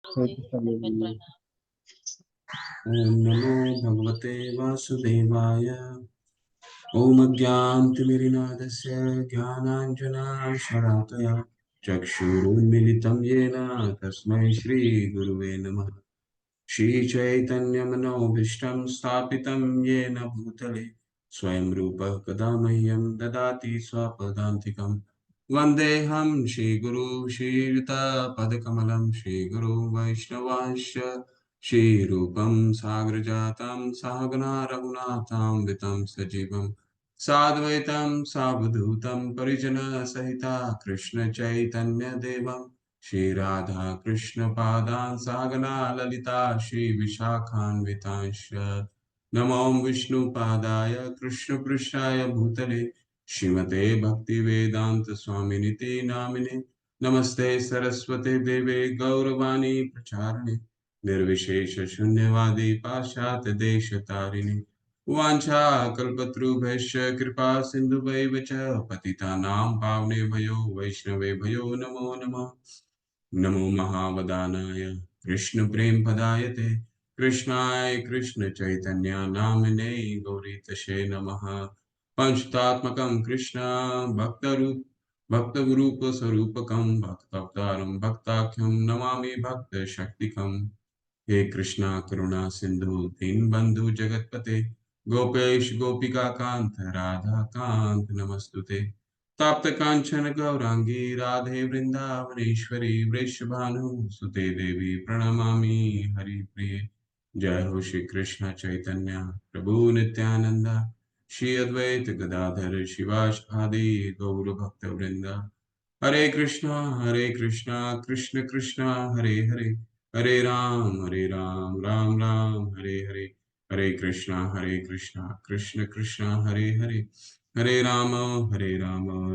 ॐ नमो भगवते वासुदेवाय। ॐ अज्ञानतिमिरनादस्य ज्ञानाञ्जनाशलाकया चक्षुरुन्मिलितं येन तस्मै श्रीगुरुवे नमः। श्रीचैतन्यमनोभीष्टं स्थापितं येन भूतले स्वयं रूपः कदा मह्यं ददाति स्वपदान्तिकं। वन्देऽहं श्रीगुरु श्रीयुतपदकमलं श्रीगुरु वैष्णवांश्च श्रीरूपं साग्रजातं सहगना रघुनाथान्वितं सजीवं साद्वैतं सावधूतं परिजनसहिता कृष्णचैतन्यदेवं श्रीराधा कृष्णपादान् सागना ललिता श्रीविशाखान्वितांश्च नमो विष्णुपादाय कृष्णपृष्ठाय भूतले श्रीमते भक्तिवेदांत स्वामिनिति नामिने नमस्ते सरस्वते देवे गौरवाणी प्रचारिणे निर्विशेष शून्यवादी पाश्चात्य देश तारिणे वाञ्छाकल्पतरुभ्यश्च कृपा सिन्धुभैव च पतितानां पावनेभ्यो वैष्णवेभ्यो नमो नमः। नमो महावदानाय कृष्णप्रेमपदायते कृष्णाय कृष्णचैतन्य नामिने गौरीतशे नमः। पंचतात्मकं कृष्ण भक्तरूप भक्तरूपस्वरूपकं भक्तावतारं भक्ताख्यं नमामि भक्तशक्तिकम्। हे कृष्णा करुणा सिंधु दीनबंधु जगतपते गोपेश गोपिका कांत राधा कांत नमस्तुते। ताप्त कांचन गौरांगी राधे वृंदावनेश्वरी वृषभानुसुते देवी प्रणमामि हरिप्रिये। जय हो श्री कृष्ण चैतन्य प्रभु नित्यानंद श्री अद्वैत गदाधर शिवास आदि गौर भक्त वृंदा। हरे कृष्णा कृष्ण कृष्णा हरे हरे हरे राम राम राम हरे हरे। हरे कृष्णा कृष्ण कृष्णा हरे हरे हरे राम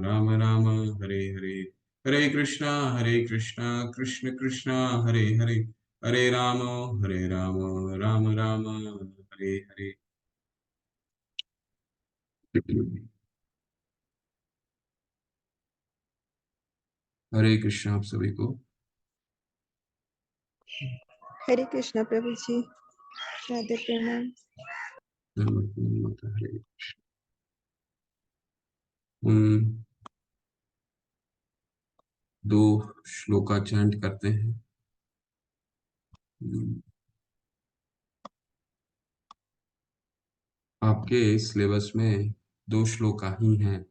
राम राम हरे हरे। हरे कृष्णा कृष्ण कृष्णा हरे हरे हरे राम राम राम हरे हरे। हरे कृष्णा आप सभी को। हरे कृष्णा प्रभु जी, राधे प्रणाम। हरे हम दो श्लोका चैंट करते हैं। आपके सिलेबस में दो श्लोका ही हैं।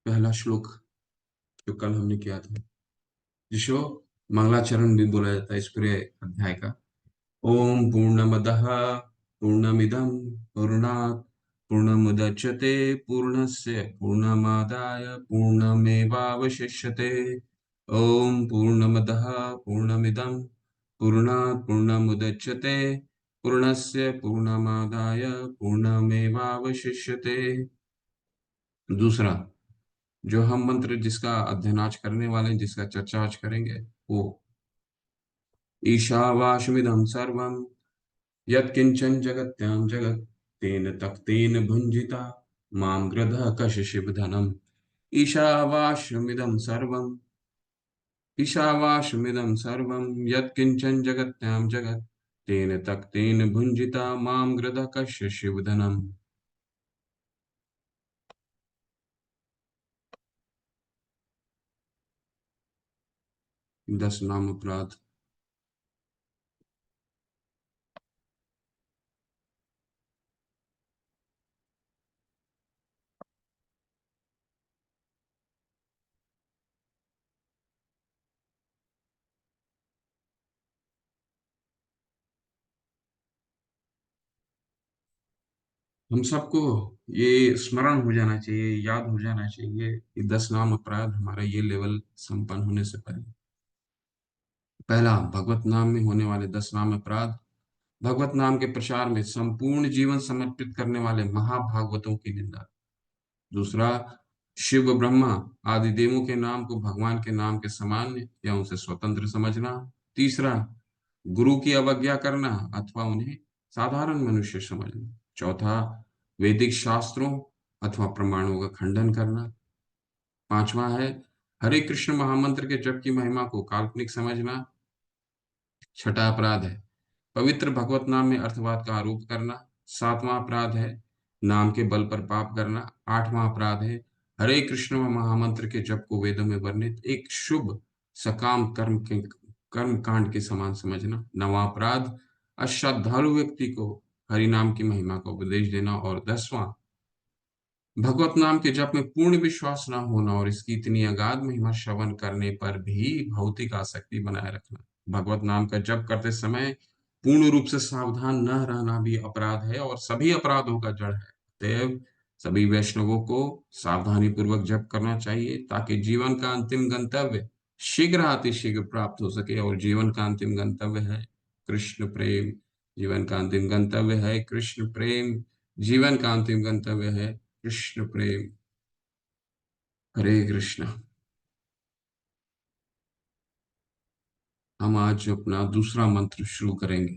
पहला श्लोक जो कल हमने किया था, जिसको मंगलाचरण भी बोला जाता है इस पूरे अध्याय का। ओम पूर्णमदः पूर्णमिदं पूर्णात् पूर्णमुदच्यते पूर्णस्य पूर्णमादाय पूर्णमेवावशिष्यते। ओम पूर्णमदः पूर्णमिदं पूर्णात् पूर्णमुदच्यते पूर्णस्य पूर्णमादाय पूर्णमेवावशिष्यते। दूसरा जो हम मंत्र जिसका अध्ययन आज करने वाले हैं, जिसका चर्चा आज करेंगे, वो ईशावास्यमिदं सर्वं यत्किंचन जगत्यां जगत् तेन तक्तेन भुञ्जिता मां गृधः कशशिवधनम्। ईशावास्यमिदं सर्वं यत्किंचन जगत्यां जगत् तेन तक्तेन भुञ्जिता मां गृधः कशशिवधनम्। 10 नाम अपराध। हम सबको ये स्मरण हो जाना चाहिए, याद हो जाना चाहिए कि 10 नाम अपराध हमारा ये लेवल संपन्न होने से पहले। पहला, भगवत नाम में होने वाले 10 नाम अपराध। भगवत नाम के प्रचार में संपूर्ण जीवन समर्पित करने वाले महाभागवतों की निंदा। दूसरा, शिव ब्रह्मा आदि देवों के नाम को भगवान के नाम के समान या उनसे स्वतंत्र समझना। तीसरा, गुरु की अवज्ञा करना अथवा उन्हें साधारण मनुष्य समझना। चौथा, वैदिक शास्त्रों अथवा प्रमाणों का खंडन करना। पांचवा है हरे कृष्ण महामंत्र के जप की महिमा को काल्पनिक समझना। छठा अपराध है पवित्र भगवत नाम में अर्थवाद का आरोप करना। सातवां अपराध है नाम के बल पर पाप करना। आठवां अपराध है हरे कृष्ण महामंत्र के जप को वेदों में वर्णित एक शुभ सकाम कर्म कांड के समान समझना। नवां अपराध अश्रद्धालु व्यक्ति को हरि नाम की महिमा का उपदेश देना। और 10वां, भगवत नाम के जप में पूर्ण विश्वास न होना और इसकी इतनी अगाध महिमा श्रवण करने पर भी भौतिक आसक्ति बनाए रखना। भगवत नाम का जप करते समय पूर्ण रूप से सावधान न रहना भी अपराध है और सभी अपराधों का जड़ है। अतएव सभी वैष्णवों को सावधानी पूर्वक जप करना चाहिए ताकि जीवन का अंतिम गंतव्य शीघ्र अतिशीघ्र प्राप्त हो सके। और जीवन का अंतिम गंतव्य है कृष्ण प्रेम। जीवन का अंतिम गंतव्य है कृष्ण प्रेम। जीवन का अंतिम गंतव्य है कृष्ण प्रेम। हरे कृष्ण। हम आज अपना दूसरा मंत्र शुरू करेंगे।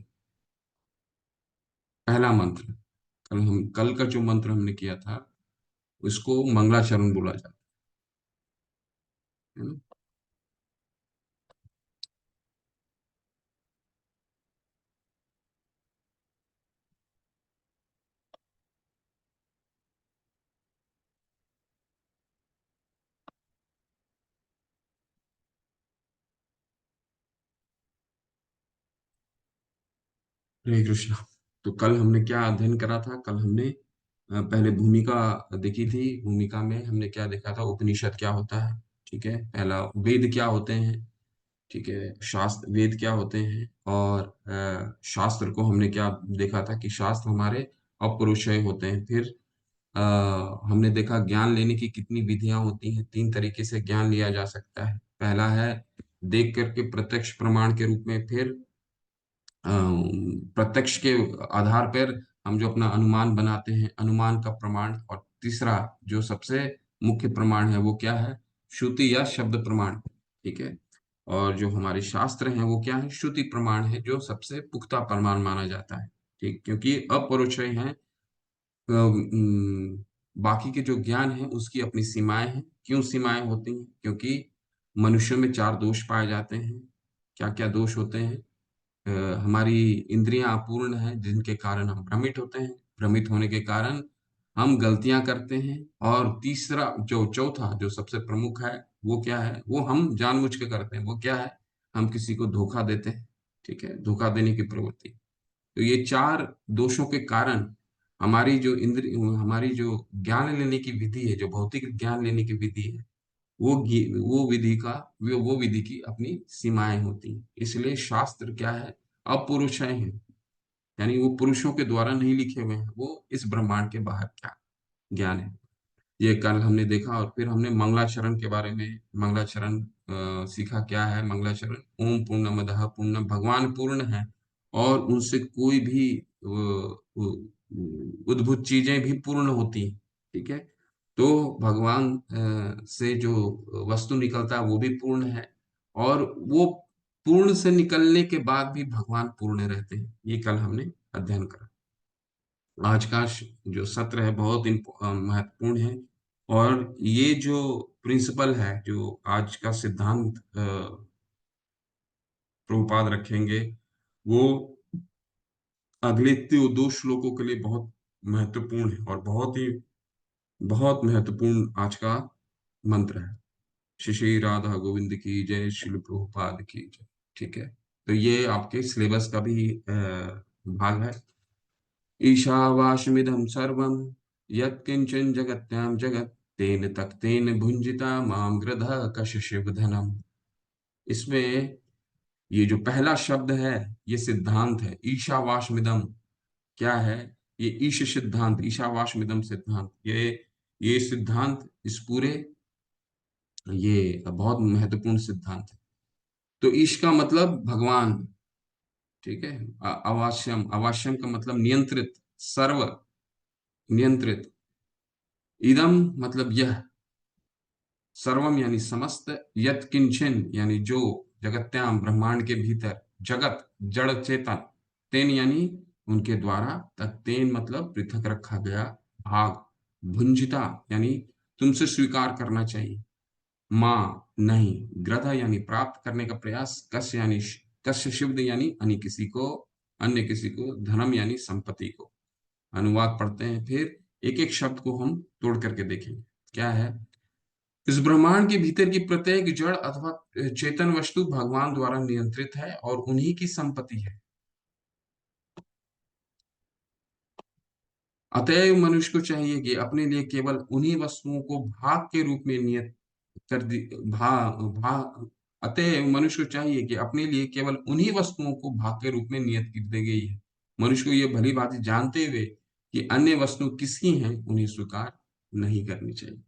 पहला मंत्र, कल का जो मंत्र हमने किया था उसको मंगलाचरण बोला जाता है ना। हरे कृष्ण। तो कल हमने क्या अध्ययन करा था? कल हमने पहले भूमिका देखी थी। भूमिका में हमने क्या देखा था? उपनिषद क्या होता है, ठीक है। पहला, वेद क्या होते हैं, ठीक है। शास्त्र, वेद क्या होते हैं। और शास्त्र को हमने क्या देखा था कि शास्त्र हमारे अपौरुषेय होते हैं। फिर अ, हमने देखा ज्ञान लेने की कितनी विधियां होती हैं। 3 तरीके से ज्ञान लिया जा सकता है। पहला है देख करके प्रत्यक्ष प्रमाण के रूप में। फिर प्रत्यक्ष के आधार पर हम जो अपना अनुमान बनाते हैं, अनुमान का प्रमाण। और तीसरा जो सबसे मुख्य प्रमाण है वो क्या है? श्रुति या शब्द प्रमाण, ठीक है। और जो हमारे शास्त्र हैं वो क्या है? श्रुति प्रमाण है, जो सबसे पुख्ता प्रमाण माना जाता है, ठीक। क्योंकि अपरिचय है, बाकी के जो ज्ञान है उसकी अपनी सीमाएं हैं। क्यों सीमाएं होती हैं? क्योंकि मनुष्यों में 4 दोष पाए जाते हैं। क्या क्या दोष होते हैं? हमारी इंद्रियां अपूर्ण हैं जिनके कारण हम भ्रमित होते हैं। भ्रमित होने के कारण हम गलतियां करते हैं। और तीसरा, जो चौथा, जो सबसे प्रमुख है, वो क्या है? वो हम जानबूझ के करते हैं। वो क्या है? हम किसी को धोखा देते हैं, ठीक है। धोखा देने की प्रवृत्ति। तो ये 4 दोषों के कारण हमारी जो ज्ञान लेने की विधि है, जो भौतिक ज्ञान लेने की विधि है, वो विधि की अपनी सीमाएं होती हैं। इसलिए शास्त्र क्या है? अपौरुषेय है, यानी वो पुरुषों के द्वारा नहीं लिखे हुए हैं। वो इस ब्रह्मांड के बाहर क्या ज्ञान है, ये कल हमने देखा। और फिर हमने मंगलाचरण के बारे में, मंगलाचरण सीखा। क्या है मंगलाचरण? ओम पूर्णमदः पूर्णम, भगवान पूर्ण है और उनसे कोई भी उद्भूत चीजें भी पूर्ण होती हैं, ठीक है। तो भगवान से जो वस्तु निकलता है वो भी पूर्ण है। और वो पूर्ण से निकलने के बाद भी भगवान पूर्ण रहते हैं। ये कल हमने अध्ययन करा। आज का जो सत्र है बहुत महत्वपूर्ण है। और ये जो प्रिंसिपल है, जो आज का सिद्धांत प्रभुपाद रखेंगे, वो अगले 2 श्लोकों के लिए बहुत महत्वपूर्ण है और बहुत महत्वपूर्ण आज का मंत्र है। श्री श्री राधा गोविंद की जय, श्री प्रभुपाद की जय, ठीक है। तो ये आपके सिलेबस का भी भाग है। ईशावास्यमिदं सर्वं यत्किंचन जगत्यां जगत् तेन तक्तेन भुंजिता मां गृधः कशशिवधनम्। इसमें ये जो पहला शब्द है ये सिद्धांत है। ईशावास्यमिदं क्या है? ये ईश सिद्धांत, ईशावास्यमिदं सिद्धांत, ये सिद्धांत, इस पूरे, ये बहुत महत्वपूर्ण सिद्धांत है। तो ईश का मतलब भगवान, ठीक है। अवाश्यम, अवाश्यम का मतलब नियंत्रित, सर्व नियंत्रित। इदम मतलब यह, सर्वम यानी समस्त, यत किंचन यानी जो, जगत्याम ब्रह्मांड के भीतर, जगत जड़ चेतन, तेन यानी उनके द्वारा, तक तेन मतलब पृथक रखा गया, भाग, भुंजिता यानी तुमसे स्वीकार करना चाहिए, माँ नहीं, ग्रथ यानी प्राप्त करने का प्रयास, कस्य यानी कस्य शिब्द यानी अन्य किसी को, अन्य किसी को, धनम यानी संपत्ति को। अनुवाद पढ़ते हैं फिर, एक एक शब्द को हम तोड़ करके देखेंगे क्या है। इस ब्रह्मांड के भीतर की प्रत्येक जड़ अथवा चेतन वस्तु भगवान द्वारा नियंत्रित है और उन्हीं की संपत्ति है। अतएव मनुष्य को चाहिए कि अपने लिए केवल उन्हीं वस्तुओं को भाग के रूप में नियत कर दी, भा भा अतएव मनुष्य को चाहिए कि अपने लिए केवल उन्हीं वस्तुओं को भाग के रूप में नियत की दी गई है। मनुष्य को यह भली भांति जानते हुए कि अन्य वस्तु किसकी हैं, उन्हें स्वीकार नहीं करनी चाहिए।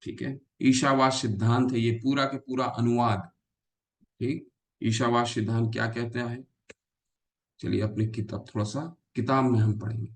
ठीक है। ईशावास सिद्धांत है ये पूरा के पूरा अनुवाद। ठीक। ईशावास सिद्धांत क्या कहता है, चलिए अपनी किताब, थोड़ा सा किताब में हम पढ़ेंगे।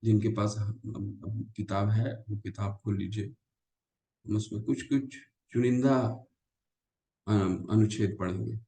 जिनके पास किताब है वो किताब खोल लीजिए। हम उसमें कुछ कुछ चुनिंदा अनुच्छेद पढ़ेंगे।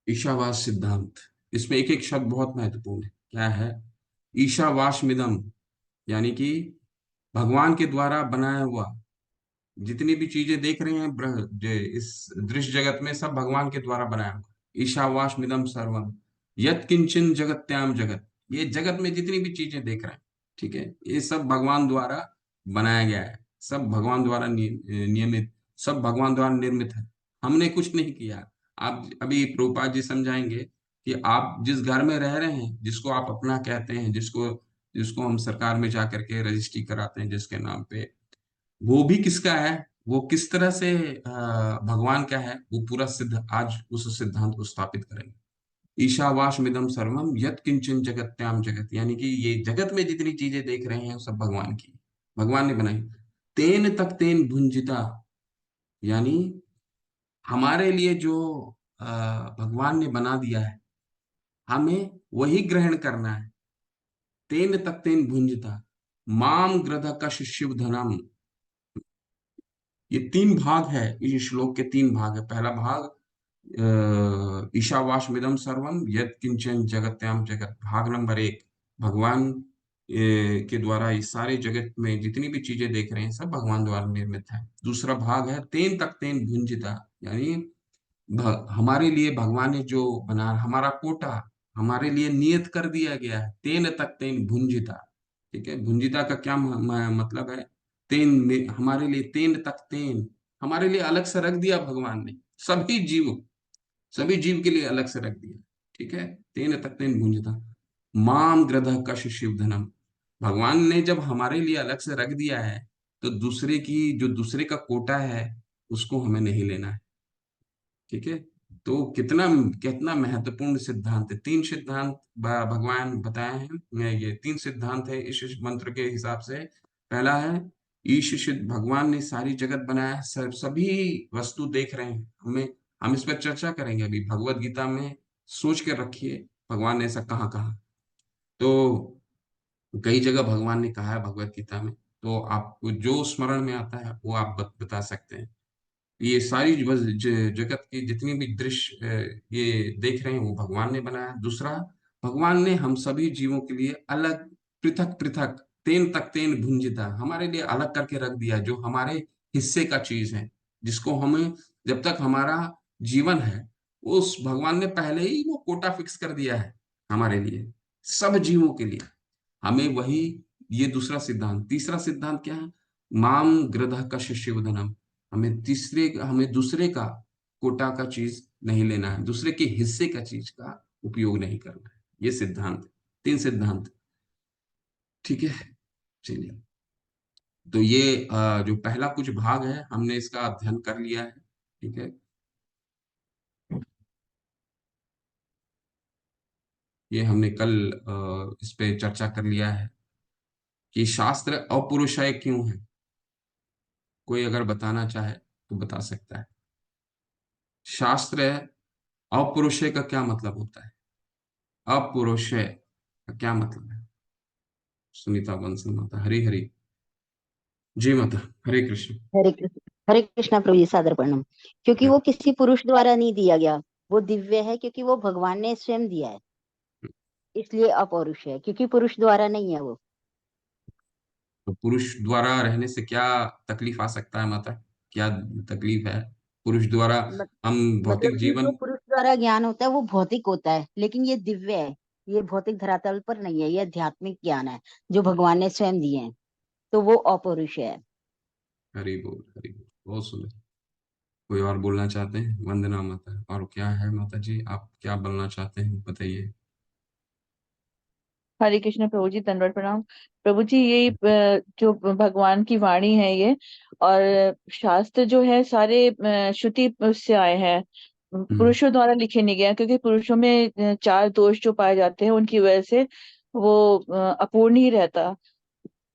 ईशावास सिद्धांत, इसमें एक एक शब्द बहुत महत्वपूर्ण है। क्या है, ईशावास्यमिदम यानी कि भगवान के द्वारा बनाया हुआ, जितनी भी चीजें देख रहे हैं इस दृश्य जगत में, सब भगवान के द्वारा बनाया हुआ। ईशावास्यमिदम सर्वम यत किंचन जगत्याम जगत, ये जगत में जितनी भी चीजें देख रहे हैं, ठीक है, ये सब भगवान द्वारा बनाया गया है, सब भगवान द्वारा नियमित, सब भगवान द्वारा निर्मित है। हमने कुछ नहीं किया। आप अभी प्रभुपाद जी समझाएंगे कि आप जिस घर में रह रहे हैं, जिसको आप अपना कहते हैं, जिसको जिसको हम सरकार में जा करके रजिस्ट्री कराते हैं जिसके नाम पे, वो भी किसका है, वो किस तरह से भगवान का है, वो पूरा सिद्ध आज उस सिद्धांत को स्थापित करेंगे। ईशावास्यमिदं सर्वम यत् किंचन जगत्याम जगत, यानी कि ये जगत में जितनी चीजें देख रहे हैं वो सब भगवान की, भगवान ने बनाई। तेन तक तेन भुंजिता, यानी हमारे लिए जो भगवान ने बना दिया है, हमें वही ग्रहण करना है। तेन तक तेन भुंजिता माम ग्रध कश शिव धनम, ये तीन भाग है, इस श्लोक के तीन भाग है। पहला भाग ईशावास्यमिदं सर्वम यत् किंचन जगत्याम जगत, भाग नंबर एक, भगवान के द्वारा इस सारे जगत में जितनी भी चीजें देख रहे हैं सब भगवान द्वारा निर्मित है। दूसरा भाग है तेन तक तेन भुंजिता, यानी हमारे लिए भगवान ने जो बना, हमारा कोटा हमारे लिए नियत कर दिया गया है, तेन तक तेन भुंजिता। ठीक है, भुंजिता का क्या मतलब है, तेन हमारे लिए, तेन तक तेन हमारे लिए अलग से रख दिया भगवान ने, सभी जीव, सभी जीव के लिए अलग से रख दिया। ठीक है, तेन तक तेन भुंजता माम ग्रध कश शिव धनम, भगवान ने जब हमारे लिए अलग से रख दिया है, तो दूसरे की, जो दूसरे का कोटा है, उसको हमें नहीं लेना है। ठीक है, तो कितना कितना महत्वपूर्ण सिद्धांत है। तीन सिद्धांत भगवान बताए हैं, ये तीन सिद्धांत है इस मंत्र के हिसाब से। पहला है ईश सिद्ध, भगवान ने सारी जगत बनाया है, सभी वस्तु देख रहे हैं, हमें, हम इस पर चर्चा करेंगे अभी भगवत गीता में। सोच के रखिए भगवान ने ऐसा कहाँ कहा। तो कई जगह भगवान ने कहा है भगवत गीता में, तो आपको जो स्मरण में आता है वो आप बता सकते हैं। ये सारी बस जगत की जितनी भी दृश्य ये देख रहे हैं वो भगवान ने बनाया। दूसरा, भगवान ने हम सभी जीवों के लिए अलग, पृथक पृथक, तेन तक तेन भुंजिता, हमारे लिए अलग करके रख दिया, जो हमारे हिस्से का चीज है, जिसको हमें, जब तक हमारा जीवन है, उस भगवान ने पहले ही वो कोटा फिक्स कर दिया है हमारे लिए, सब जीवों के लिए। हमें वही, ये दूसरा सिद्धांत। तीसरा सिद्धांत क्या है? माम गृधः का शिष्य वदनम, हमें दूसरे का कोटा का चीज नहीं लेना है, दूसरे के हिस्से का चीज का उपयोग नहीं करना है। ये सिद्धांत, तीन सिद्धांत। ठीक है, चलिए। तो ये जो पहला कुछ भाग है हमने इसका अध्ययन कर लिया है। ठीक है, ये हमने कल इस पे चर्चा कर लिया है कि शास्त्र अपौरुषेय क्यों है। कोई अगर बताना चाहे तो बता सकता है। शास्त्र अपौरुषेय का क्या मतलब होता है? अपौरुषेय का क्या मतलब है? सुनीता बंसल माता, हरी हरी। जी माता, हरे कृष्ण। हरे कृष्णा प्रभु जी, सादर प्रणाम। क्योंकि हरे- वो किसी पुरुष द्वारा नहीं दिया गया, वो दिव्य है क्योंकि वो भगवान ने स्वयं दिया है, इसलिए अपौरुष है, क्योंकि पुरुष द्वारा नहीं है वो। तो पुरुष द्वारा रहने से क्या तकलीफ आ सकता है माता? क्या तकलीफ है पुरुष द्वारा? मत, हम भौतिक मतलब कि जो जीवन, पुरुष द्वारा ज्ञान होता है वो भौतिक होता है, लेकिन ये दिव्य है। ये भौतिक धरातल पर नहीं है, ये आध्यात्मिक ज्ञान है जो भगवान ने स्वयं दिए हैं, तो वो अपौरुष है। हरि बोल हरि बोल, बहुत सुंदर। कोई और बोलना चाहते हैं? वंदना माता। और क्या है माता जी, आप क्या बोलना चाहते हैं बताइए। हरे कृष्ण प्रभु जी, दंडवत प्रणाम। प्रभु जी, ये जो भगवान की वाणी है ये, और शास्त्र जो है सारे श्रुति से आए हैं, हम्म, पुरुषों द्वारा लिखे नहीं गए हैं, क्योंकि पुरुषों में चार दोष जो पाए जाते हैं उनकी वजह से वो अपूर्ण ही रहता।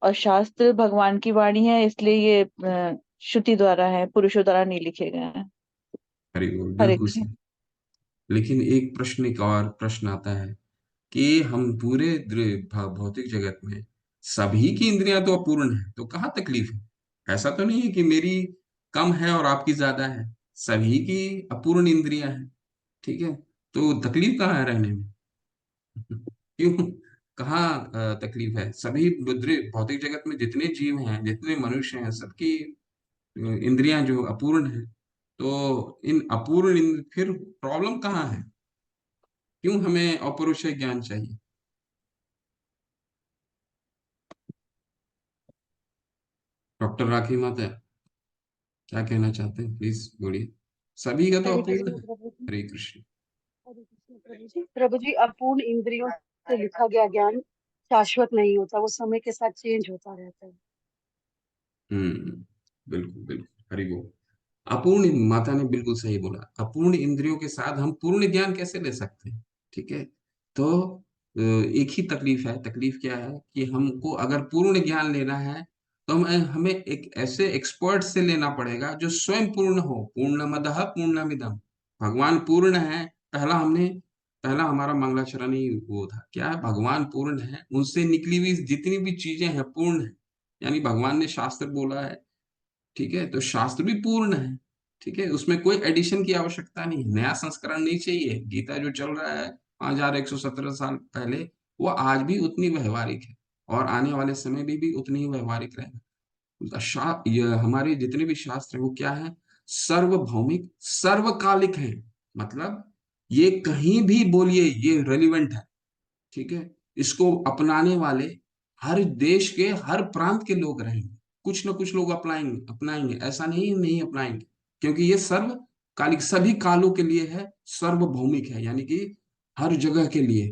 और शास्त्र भगवान की वाणी है, इसलिए ये श्रुति द्वारा है, पुरुषों द्वारा नहीं लिखे गए हैं। हरि बोल, हरे बिल्कुल कृष्ण। सही। लेकिन एक प्रश्न, एक और प्रश्न आता है कि हम पूरे भौतिक जगत में सभी की इंद्रियां तो अपूर्ण है, तो कहाँ तकलीफ है? ऐसा तो नहीं है कि मेरी कम है और आपकी ज्यादा है, सभी की अपूर्ण इंद्रियां हैं। ठीक है, तो तकलीफ कहाँ है रहने में? क्यों, कहाँ तकलीफ है? सभी भौतिक जगत में जितने जीव हैं, जितने मनुष्य हैं, सबकी इंद्रियां जो अपूर्ण है, तो इन अपूर्ण फिर प्रॉब्लम कहाँ है? क्यों हमें अपौरुषेय ज्ञान चाहिए? डॉक्टर राखी माता, क्या कहना चाहते हैं? प्लीज बोलिए। सभी का तो हरे अपूर्ण कृष्ण है। प्रभु जी। हरे कृष्ण। हरे कृष्ण प्रभु जी। प्रभु जी, अपूर्ण इंद्रियों से लिखा गया ज्ञान शाश्वत नहीं होता, वो समय के साथ चेंज होता रहता है। हम्म, बिल्कुल बिल्कुल, हरि बोल। अपूर्ण, माता ने बिल्कुल सही बोला, अपूर्ण इंद्रियों के साथ हम पूर्ण ज्ञान कैसे ले सकते हैं? ठीक है, तो एक ही तकलीफ है। तकलीफ क्या है कि हमको अगर पूर्ण ज्ञान लेना है तो हमें एक ऐसे एक्सपर्ट से लेना पड़ेगा जो स्वयं पूर्ण हो। पूर्णमदः पूर्णमिदम्, भगवान पूर्ण है। पहला हमारा मंगलाचरण ही वो था, क्या है? भगवान पूर्ण है, उनसे निकली हुई जितनी भी चीजें हैं पूर्ण है। यानी भगवान ने शास्त्र बोला है, ठीक है, तो शास्त्र भी पूर्ण है। ठीक है, उसमें कोई एडिशन की आवश्यकता नहीं, नया संस्करण नहीं चाहिए। गीता जो चल रहा है 5117 साल पहले, वो आज भी उतनी व्यवहारिक है, और आने वाले समय में भी उतनी ही व्यवहारिक रहेगा। ये हमारे जितने भी शास्त्र है वो क्या है? सर्वभौमिक, सर्वकालिक है। मतलब ये कहीं भी बोलिए ये रेलिवेंट है। ठीक है, इसको अपनाने वाले हर देश के हर प्रांत के लोग रहेंगे, कुछ ना कुछ लोग अपनाएंगे अपनाएंगे, ऐसा नहीं नहीं अपनाएंगे, क्योंकि ये सर्वकालिक, सभी कालों के लिए है, सार्वभौमिक है, यानी कि हर जगह के लिए।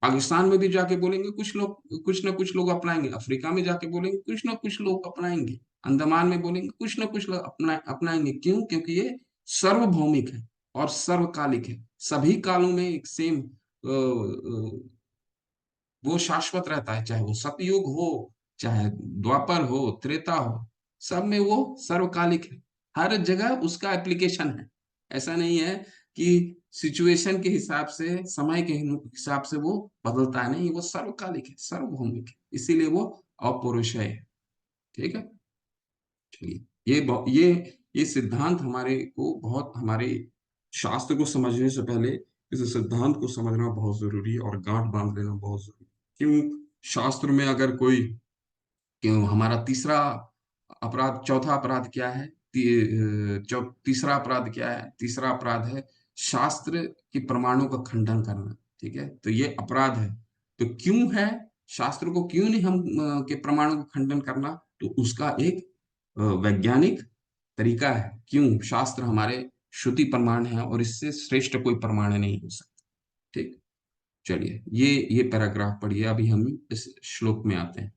पाकिस्तान में भी जाके बोलेंगे कुछ लोग, कुछ ना कुछ लोग अपनाएंगे। अफ्रीका में जाके बोलेंगे कुछ ना कुछ लोग अपनाएंगे। अंडमान में बोलेंगे कुछ ना कुछ लोग अपनाएंगे। क्यों? क्योंकि ये सार्वभौमिक है और सर्वकालिक है। सभी कालों में एक सेम वो शाश्वत रहता है, चाहे वो सतयुग हो, चाहे द्वापर हो, त्रेता हो, सब में वो सर्वकालिक है। हर जगह उसका एप्लीकेशन है। ऐसा नहीं है कि सिचुएशन के हिसाब से, समय के हिसाब से वो बदलता है, नहीं, वो सर्वकालिक है, सार्वभौमिक है। इसीलिए वो अपौरुषेय है। ठीक है, चलिए, ये सिद्धांत हमारे को बहुत, हमारे शास्त्र को समझने से पहले इस सिद्धांत को समझना बहुत जरूरी है और गांठ बांध लेना बहुत जरूरी है। क्यों? शास्त्र में अगर कोई, क्यों हमारा तीसरा अपराध, चौथा अपराध क्या है? तीसरा अपराध क्या है? तीसरा अपराध है शास्त्र के प्रमाणों का खंडन करना। ठीक है, तो ये अपराध है। तो क्यों है? शास्त्र को क्यों नहीं हम के प्रमाणों का खंडन करना? तो उसका एक वैज्ञानिक तरीका है। क्यों? शास्त्र हमारे श्रुति प्रमाण है और इससे श्रेष्ठ कोई प्रमाण नहीं हो सकता। ठीक, चलिए, ये पैराग्राफ पढ़िए। अभी हम इस श्लोक में आते हैं।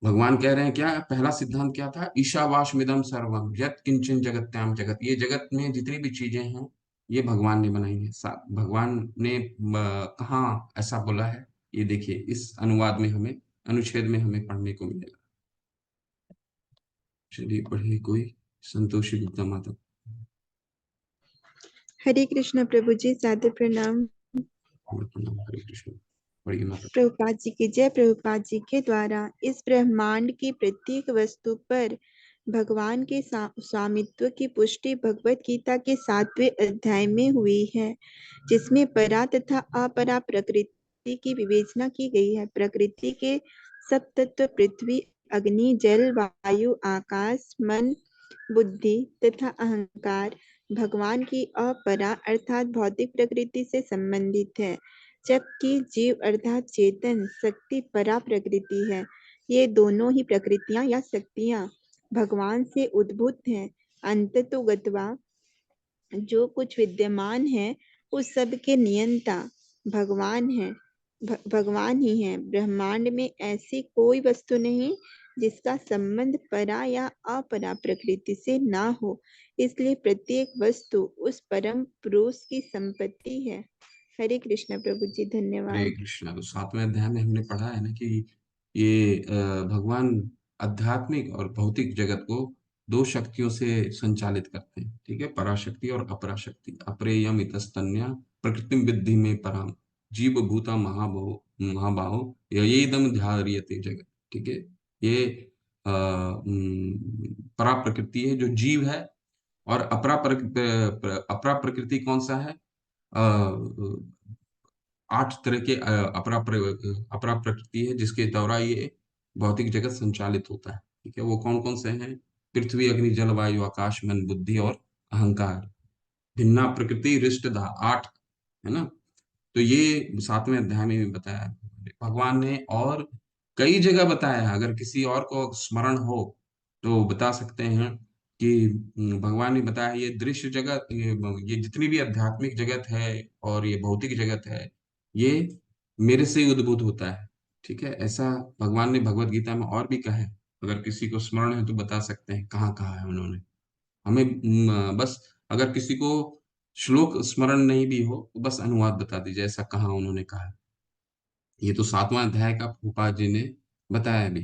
भगवान कह रहे हैं क्या? पहला सिद्धांत क्या था? ईशावास्यमिदं सर्वम यत् किंचन जगत्याम जगत। ये जगत में जितनी भी चीजें हैं ये भगवान ने बनाई है। भगवान ने कहाँ ऐसा बोला है? ये देखिए, इस अनुवाद में हमें, अनुच्छेद में हमें पढ़ने को मिलेगा। चलिए पढ़िए कोई, संतोषी गुप्ता माता। हरे कृष्ण प्रभु जी, सादर प्रणाम। प्रणाम, हरे कृष्ण। पढ़िए माता। प्रभुपाद जी की जय। प्रभुपाद जी के द्वारा इस ब्रह्मांड की प्रत्येक वस्तु पर भगवान के स्वामित्व की पुष्टि भगवत गीता के 7वें अध्याय में हुई है, जिसमें परा तथा अपरा प्रकृति की विवेचना की गई है। प्रकृति के सब तत्व पृथ्वी, अग्नि, जल, वायु, आकाश, मन, बुद्धि तथा अहंकार भगवान की अपरा अर्थात भौतिक प्रकृति से संबंधित है, जबकि जीव अर्थात चेतन शक्ति परा प्रकृति है। ये दोनों ही प्रकृतियां या शक्तियां भगवान से उद्भूत हैं। अंततोगत्वा जो कुछ विद्यमान है उस सब के नियंता भगवान है, भगवान ही है। ब्रह्मांड में ऐसी कोई वस्तु नहीं जिसका संबंध परा या अपरा प्रकृति से ना हो, इसलिए प्रत्येक वस्तु उस परम पुरुष की संपत्ति है। हरे कृष्ण प्रभु जी, हरे धन्यवाद। कृष्णा। तो 7वें अध्याय में हमने पढ़ा है ना कि ये भगवान आध्यात्मिक और भौतिक जगत को दो शक्तियों से संचालित करते हैं। ठीक है, पराशक्ति और अपराशक्ति। अप्रेयम इतस्तन्या प्रकृतिम विद्धि में पराम जीव भूता महाबाहो महाबाहो ययेदम धार्यते जगत। ठीक है, ये परा प्रकृति है जो जीव है, और अपरा प्रकृति कौन सा है? अ, 8 तरह के अपरा प्रकृति है जिसके द्वारा ये भौतिक जगत संचालित होता है। ठीक है, वो कौन कौन से हैं? पृथ्वी, अग्नि, जल, वायु, आकाश, मन, बुद्धि और अहंकार। भिन्ना प्रकृति रिष्टधा, 8 है ना। तो ये 7वें अध्याय में भी बताया है भगवान ने, और कई जगह बताया है। अगर किसी और को स्मरण हो तो बता सकते हैं कि भगवान ने बताया ये दृश्य जगत, ये जितनी भी आध्यात्मिक जगत है और ये भौतिक जगत है, ये मेरे से ही उद्भूत होता है। ठीक है, ऐसा भगवान ने भगवत गीता में और भी कहा है। अगर किसी को स्मरण है तो बता सकते हैं कहाँ कहा है उन्होंने। हमें बस, अगर किसी को श्लोक स्मरण नहीं भी हो तो बस अनुवाद बता दीजिए ऐसा कहाँ उन्होंने कहा है। ये तो 7वां अध्याय का प्रभुपाद जी ने बताया भी।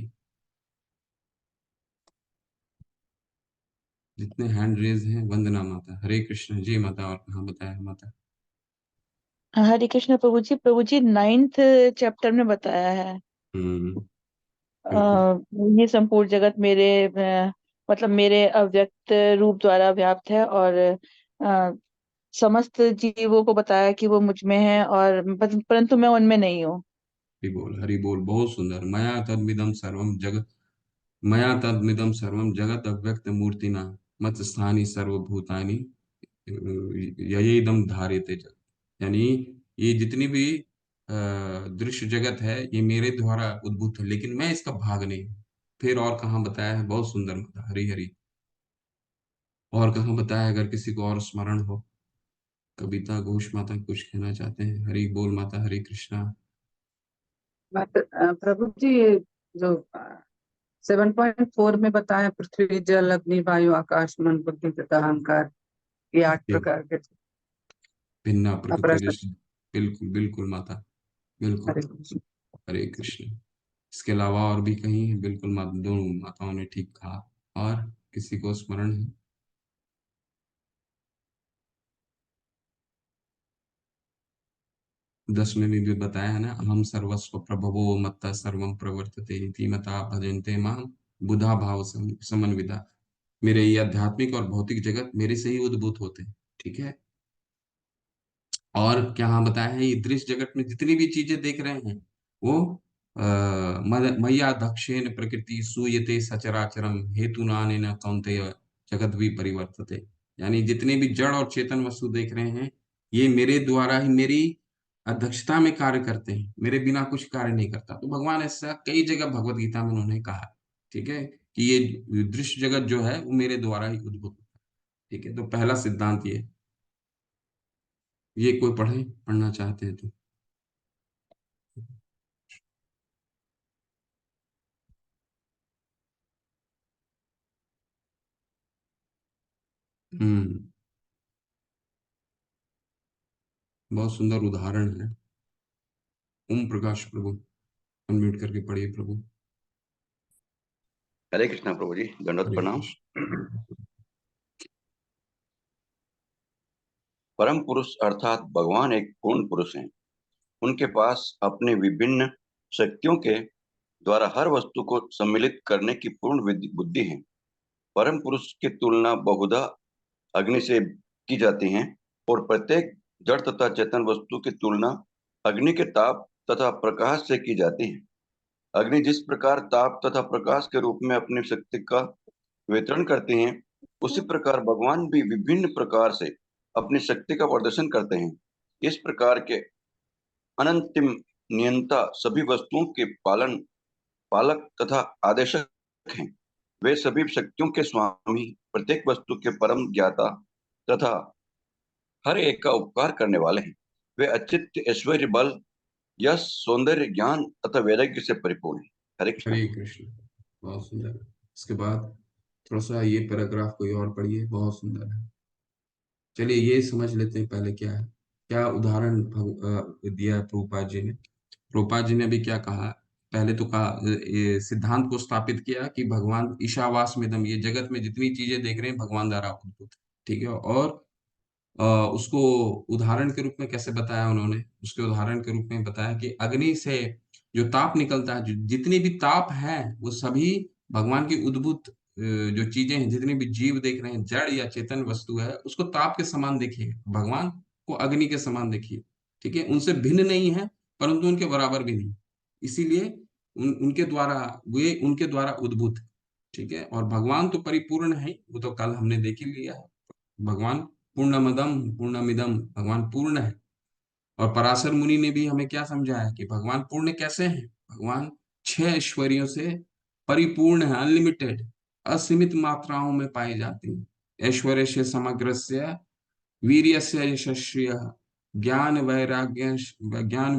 जितने हैंड रेज हैं, वंदना माता। हरे कृष्ण जी माता। और कहाँ बताया माता? हरे कृष्ण प्रभु जी 9th चैप्टर में बताया है। हम्म, बिल्कुल। ये संपूर्ण जगत मेरे मतलब मेरे अव्यक्त रूप द्वारा व्याप्त है, और अ, समस्त जीवों को बताया कि वो मुझ में है, और परंतु मैं उनमें नहीं हूँ। हरि बोल, हरि बोल। बहुत सुंदर। मया तद्मिदम सर्वम जगत अव्यक्त मूर्तिना मत स्थानी सर्वभूतानि ययेदम धार्यते जगत। यानी ये जितनी भी दृश्य जगत है ये मेरे द्वारा उद्भूत है, लेकिन मैं इसका भाग नहीं हूँ। फिर और कहाँ बताया है? बहुत सुंदर माता। हरि हरि। और कहाँ बताया है? अगर किसी को और स्मरण हो। कविता घोष माता कुछ कहना चाहते हैं? हरि बोल माता। हरे कृष्णा। प्रभु जी, ये जो 7.4 में बताया पृथ्वी, जल, अग्नि, वायु, आकाश, मन, बुद्धि तथा अहंकार, ये 8 ये प्रकार के भिन्ना प्रकृति अपराशक्ति। रिश्ते। बिल्कुल बिल्कुल माता, बिल्कुल। हरे कृष्ण। हरे कृष्ण। इसके अलावा और भी कहीं है? बिल्कुल माता, दोनों माताओं ने ठीक कहा। और किसी को स्मरण है? 10 में भी बताया है ना, अहम सर्वस्व प्रभवो मत्तः सर्वं प्रवर्तते इति मता भजन्ते मां बुधा भाव समन्विता। मेरे ये आध्यात्मिक और भौतिक जगत मेरे से ही उद्भूत होते हैं। ठीक है। और क्या हाँ बताया है, ये दृश्य जगत में जितनी भी चीजें देख रहे हैं वो मय्या दक्षेण प्रकृति सूयते सचराचरम हेतु नानेन कौन्तेय जगत भी परिवर्तते। यानी जितने भी जड़ और चेतन वस्तु देख रहे हैं ये मेरे द्वारा ही, मेरी अध्यक्षता में कार्य करते हैं, मेरे बिना कुछ कार्य नहीं करता। तो भगवान ऐसा कई जगह भगवत गीता में उन्होंने कहा। ठीक है, कि ये दृश्य जगत जो है वो मेरे द्वारा ही उद्भूत होता है। ठीक है, तो पहला सिद्धांत ये कोई पढ़ना चाहते हैं तो। हम्म, बहुत सुंदर उदाहरण है। ओम प्रकाश प्रभु, अनम्यूट करके पढ़िए प्रभु। हरे कृष्णा प्रभु जी, दंडवत हरे प्रणाम। कृष्ण। परम पुरुष अर्थात भगवान एक पूर्ण पुरुष हैं। उनके पास अपने विभिन्न शक्तियों के द्वारा हर वस्तु को सम्मिलित करने की पूर्ण बुद्धि है। परम पुरुष की तुलना बहुधा अग्नि से की जाती है और प्रत्येक जड़ तथा चेतन वस्तु की तुलना अग्नि के ताप तथा प्रकाश से की जाती है। अग्नि जिस प्रकार ताप तथा प्रकाश के रूप में अपनी शक्ति का वितरण करती हैं, उसी प्रकार भगवान भी विभिन्न प्रकार से अपनी शक्ति का प्रदर्शन करते हैं। इस प्रकार के अनंतिम नियंता सभी वस्तुओं के पालक तथा आदेशक हैं। वे सभी शक्तियों के स्वामी, प्रत्येक वस्तु के परम ज्ञाता तथा हर एक का उपकार करने वाले हैं। वे अचित्य ऐश्वर्य बल यश सौंदर्य ज्ञान तथा वैराग्य से परिपूर्ण है। हरे कृष्ण। हरे कृष्ण, बहुत सुंदर। इसके बाद थोड़ा सा ये पैराग्राफ कोई और पढ़िए, बहुत सुंदर है। चलिए ये समझ लेते हैं पहले क्या है, क्या उदाहरण दिया है प्रभुपाद जी ने। प्रभुपाद जी ने अभी क्या कहा, पहले तो कहा ये सिद्धांत को स्थापित किया कि भगवान ईशावास में दम, ये जगत में जितनी चीजें देख रहे हैं भगवान द्वारा उद्भूत है। ठीक है, और उसको उदाहरण के रूप में कैसे बताया उन्होंने, उसके उदाहरण के रूप में बताया कि अग्नि से जो ताप निकलता है, जितनी भी ताप है वो सभी भगवान की उद्भूत जो चीजें हैं, जितने भी जीव देख रहे हैं, जड़ या चेतन वस्तु है, उसको ताप के समान देखिए, भगवान को अग्नि के समान देखिए। ठीक है, उनसे भिन्न नहीं है परंतु उनके बराबर भी नहीं, इसीलिए उनके द्वारा, वे उनके द्वारा उद्भूत है। ठीक है, और भगवान तो परिपूर्ण है, वो तो कल हमने देख ही लिया है। भगवान पूर्णमदम पूर्णमिदम, भगवान पूर्ण है। और पराशर मुनि ने भी हमें क्या समझाया कि भगवान पूर्ण कैसे हैं। भगवान 6 ऐश्वर्यों से परिपूर्ण है, अनलिमिटेड, असीमित मात्राओं में पाई जाती है। ऐश्वर्य से समग्रस्य वीर्यस्य यशस्वी ज्ञान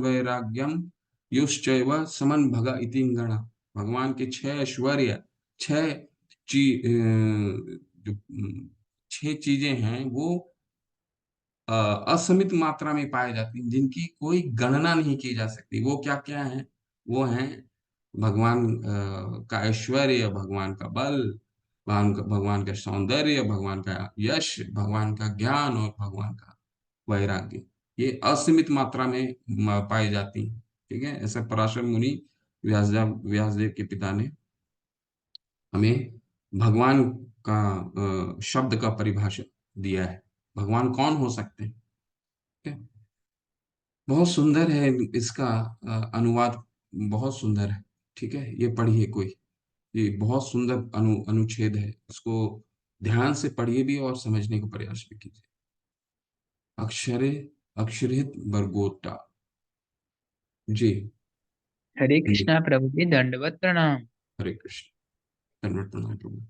वैराग्यम युश्चैव समन भग इति गण। भगवान के 6 ऐश्वर्य, 6 चीजें हैं वो अ, असीमित मात्रा में पाए जाती हैं, जिनकी कोई गणना नहीं की जा सकती। वो क्या क्या है, वो हैं भगवान का ऐश्वर्य, भगवान का बल, भगवान का सौंदर्य, भगवान का यश, भगवान का ज्ञान और भगवान का वैराग्य। ये असीमित मात्रा में पाई जाती हैं। ठीक है, ऐसा पराशर मुनि व्यासदेव के पिता ने हमें भगवान का शब्द का परिभाषा दिया है। भगवान कौन हो सकते हैं। ठीक है? बहुत सुंदर है इसका अनुवाद, बहुत सुंदर है। ठीक है, ये पढ़िए कोई, ये बहुत सुंदर अनुच्छेद है, इसको ध्यान से पढ़िए भी और समझने का प्रयास भी कीजिए। अक्षरे अक्षरहित बरगोटा जी। हरे हिंदी। कृष्णा प्रभु जी, दंडवत प्रणाम। हरे कृष्ण, दंडवत प्रणाम प्रभु।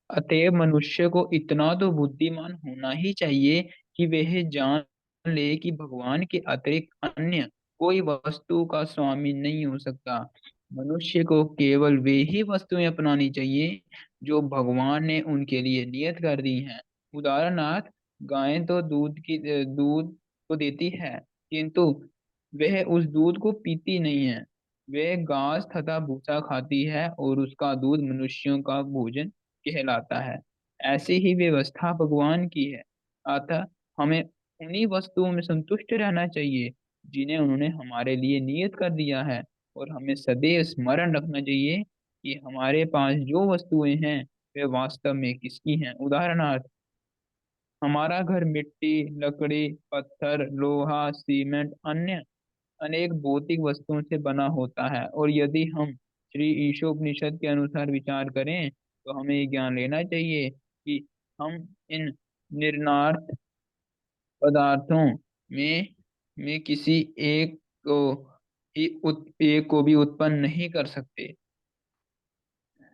अतएव मनुष्य को इतना तो बुद्धिमान होना ही चाहिए कि वह जान ले कि भगवान के अतिरिक्त अन्य कोई वस्तु का स्वामी नहीं हो सकता। मनुष्य को केवल वे ही वस्तुएं अपनानी चाहिए जो भगवान ने उनके लिए नियत कर दी हैं। उदाहरणार्थ, गायें तो दूध को देती है, किंतु वह उस दूध को पीती नहीं है। वह घास तथा भूसा खाती है और उसका दूध मनुष्यों का भोजन कहलाता है। ऐसी ही व्यवस्था भगवान की है। अतः हमें उन्हीं वस्तुओं में संतुष्ट रहना चाहिए जिन्हें उन्होंने हमारे लिए नियत कर दिया है। और हमें सदैव स्मरण रखना चाहिए कि हमारे पास जो वस्तुएं हैं वे वास्तव में किसकी हैं। उदाहरणार्थ, हमारा घर मिट्टी, लकड़ी, पत्थर, लोहा, सीमेंट, अन्य अनेक भौतिक वस्तुओं से बना होता है। और यदि हम श्री ईशोपनिषद के अनुसार विचार करें तो हमें ये ज्ञान लेना चाहिए कि हम इन निर्नार्थ पदार्थों में किसी एक को एक को भी उत्पन्न नहीं कर सकते।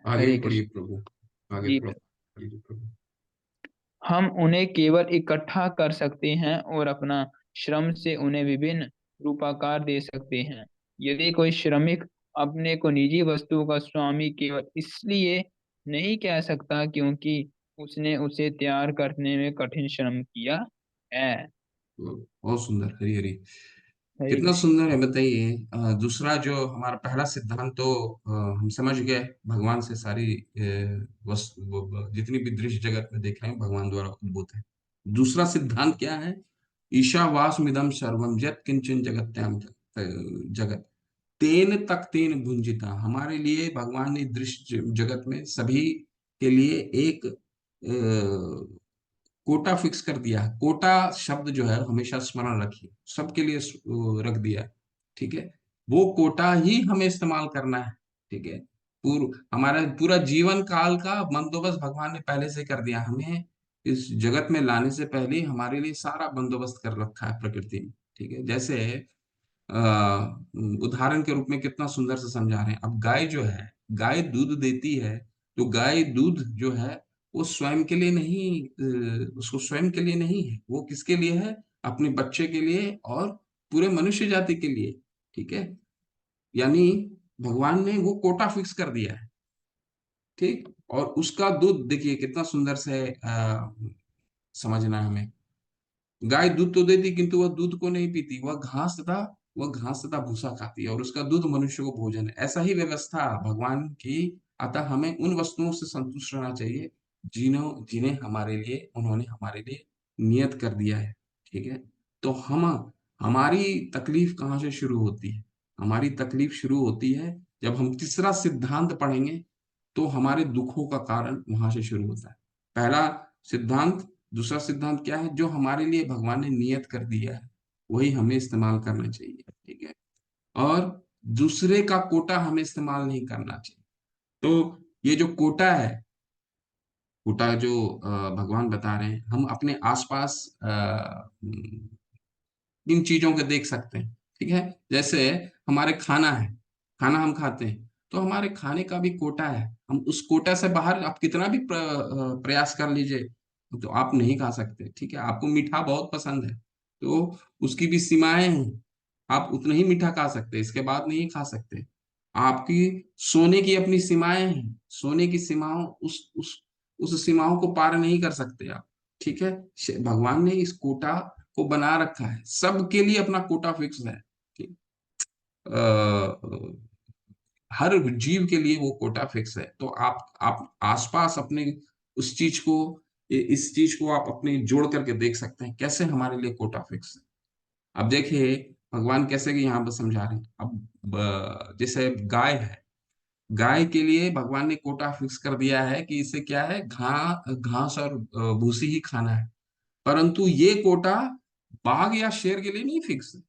आगे हरे पढ़िए कृष्ण। प्रभु, आगे जी प्रभु, प्रभु। पढ़िए प्रभु। हम उन्हें केवल इकट्ठा कर सकते हैं और अपना श्रम से उन्हें विभिन्न रूपाकार दे सकते हैं। यदि कोई श्रमिक अपने को निजी वस्तु का स्वामी केवल इसलिए नहीं कह सकता क्योंकि उसने उसे तैयार करने में कठिन श्रम किया है। बहुत सुंदर, हरी हरी, हरे कितना कृष्ण। सुंदर है बताइए। दूसरा जो हमारा पहला सिद्धांत तो हम समझ गए, भगवान से सारी जितनी भी दृश्य जगत में देख रहे हैं भगवान द्वारा उद्भूत है। दूसरा सिद्धांत क्या है? ईशावास्मिदं सर्वम यत् किंचन जगत्याम जगत तेन तक तेन भुंजिता। हमारे लिए भगवान ने दृश्य जगत में सभी के लिए एक कोटा फिक्स कर दिया है। कोटा शब्द जो है हमेशा स्मरण रखिए, सबके लिए रख दिया है, ठीक है। वो कोटा ही हमें इस्तेमाल करना है, ठीक है। हमारा पूरा जीवन काल का बंदोबस्त भगवान ने पहले से कर दिया। हमें इस जगत में लाने से पहले हमारे लिए सारा बंदोबस्त कर रखा है प्रकृति ने, ठीक है। जैसे अ, उदाहरण के रूप में कितना सुंदर से समझा रहे हैं। अब गाय जो है, गाय दूध देती है, तो गाय दूध जो है वो स्वयं के लिए नहीं, उसको स्वयं के लिए नहीं है, वो किसके लिए है? अपने बच्चे के लिए और पूरे मनुष्य जाति के लिए, ठीक है। यानी भगवान ने वो कोटा फिक्स कर दिया है, ठीक। और उसका दूध देखिए कितना सुंदर से समझना है हमें। गाय दूध तो देती किंतु वह दूध को नहीं पीती, वह घास तथा भूसा खाती है और उसका दूध मनुष्य को भोजन है। ऐसा ही व्यवस्था भगवान की। अतः हमें उन वस्तुओं से संतुष्ट रहना चाहिए जिन्हों जिन्हें हमारे लिए उन्होंने हमारे लिए नियत कर दिया है, ठीक है। तो हमारी तकलीफ कहाँ से शुरू होती है? हमारी तकलीफ शुरू होती है जब हम तीसरा सिद्धांत पढ़ेंगे, तो हमारे दुखों का कारण वहां से शुरू होता है। पहला सिद्धांत, दूसरा सिद्धांत क्या है? जो हमारे लिए भगवान ने नियत कर दिया है वही हमें इस्तेमाल करना चाहिए, ठीक है। और दूसरे का कोटा हमें इस्तेमाल नहीं करना चाहिए। तो ये जो कोटा है, कोटा जो भगवान बता रहे हैं, हम अपने आसपास इन चीजों को देख सकते हैं, ठीक है। जैसे हमारे खाना है, खाना हम खाते हैं, तो हमारे खाने का भी कोटा है। हम उस कोटा से बाहर आप कितना भी प्रयास कर लीजिए तो आप नहीं खा सकते, ठीक है। आपको मीठा बहुत पसंद है, तो उसकी भी सीमाएं हैं। आप उतना ही मीठा खा सकते, इसके बाद नहीं खा सकते। आपकी सोने की अपनी सीमाएं हैं, सोने की सीमाओं उस सीमाओं को पार नहीं कर सकते आप, ठीक है। भगवान ने इस कोटा को बना रखा है, सबके लिए अपना कोटा फिक्स है, ठीक। हर जीव के लिए वो कोटा फिक्स है। तो आप आसपास अपने उस चीज को, इस चीज को आप अपने जोड़ करके देख सकते हैं कैसे हमारे लिए कोटा फिक्स है। अब देखिए भगवान कैसे कि यहाँ पर समझा रहे हैं। अब जैसे गाय है, गाय के लिए भगवान ने कोटा फिक्स कर दिया है कि इसे क्या है, घास और भूसी ही खाना है। परंतु ये कोटा बाघ या शेर के लिए नहीं फिक्स है।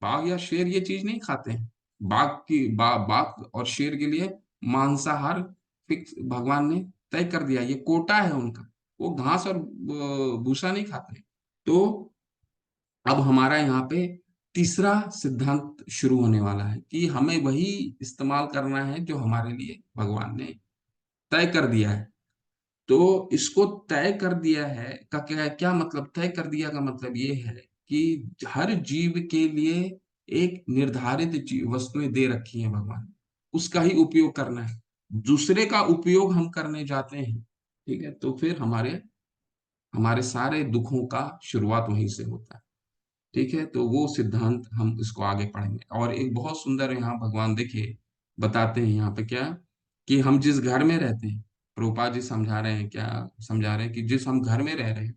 बाघ या शेर ये चीज नहीं खाते हैं। बाघ और शेर के लिए मांसाहार फिक्स भगवान ने तय कर दिया, ये कोटा है उनका। वो घास और भूसा नहीं खाते। तो अब हमारा यहाँ पे तीसरा सिद्धांत शुरू होने वाला है कि हमें वही इस्तेमाल करना है जो हमारे लिए भगवान ने तय कर दिया है। तो इसको तय कर दिया है का क्या क्या मतलब? तय कर दिया का मतलब ये है कि हर जीव के लिए एक निर्धारित वस्तुएं दे रखी हैं भगवान ने, उसका ही उपयोग करना है। दूसरे का उपयोग हम करने जाते हैं, ठीक है, तो फिर हमारे हमारे सारे दुखों का शुरुआत वहीं से होता है, ठीक है। तो वो सिद्धांत हम इसको आगे पढ़ेंगे। और एक बहुत सुंदर यहाँ भगवान देखिए बताते हैं यहाँ पे क्या, कि हम जिस घर में रहते हैं, प्रभुपाद जी समझा रहे हैं, क्या समझा रहे हैं कि जिस हम घर में रह रहे हैं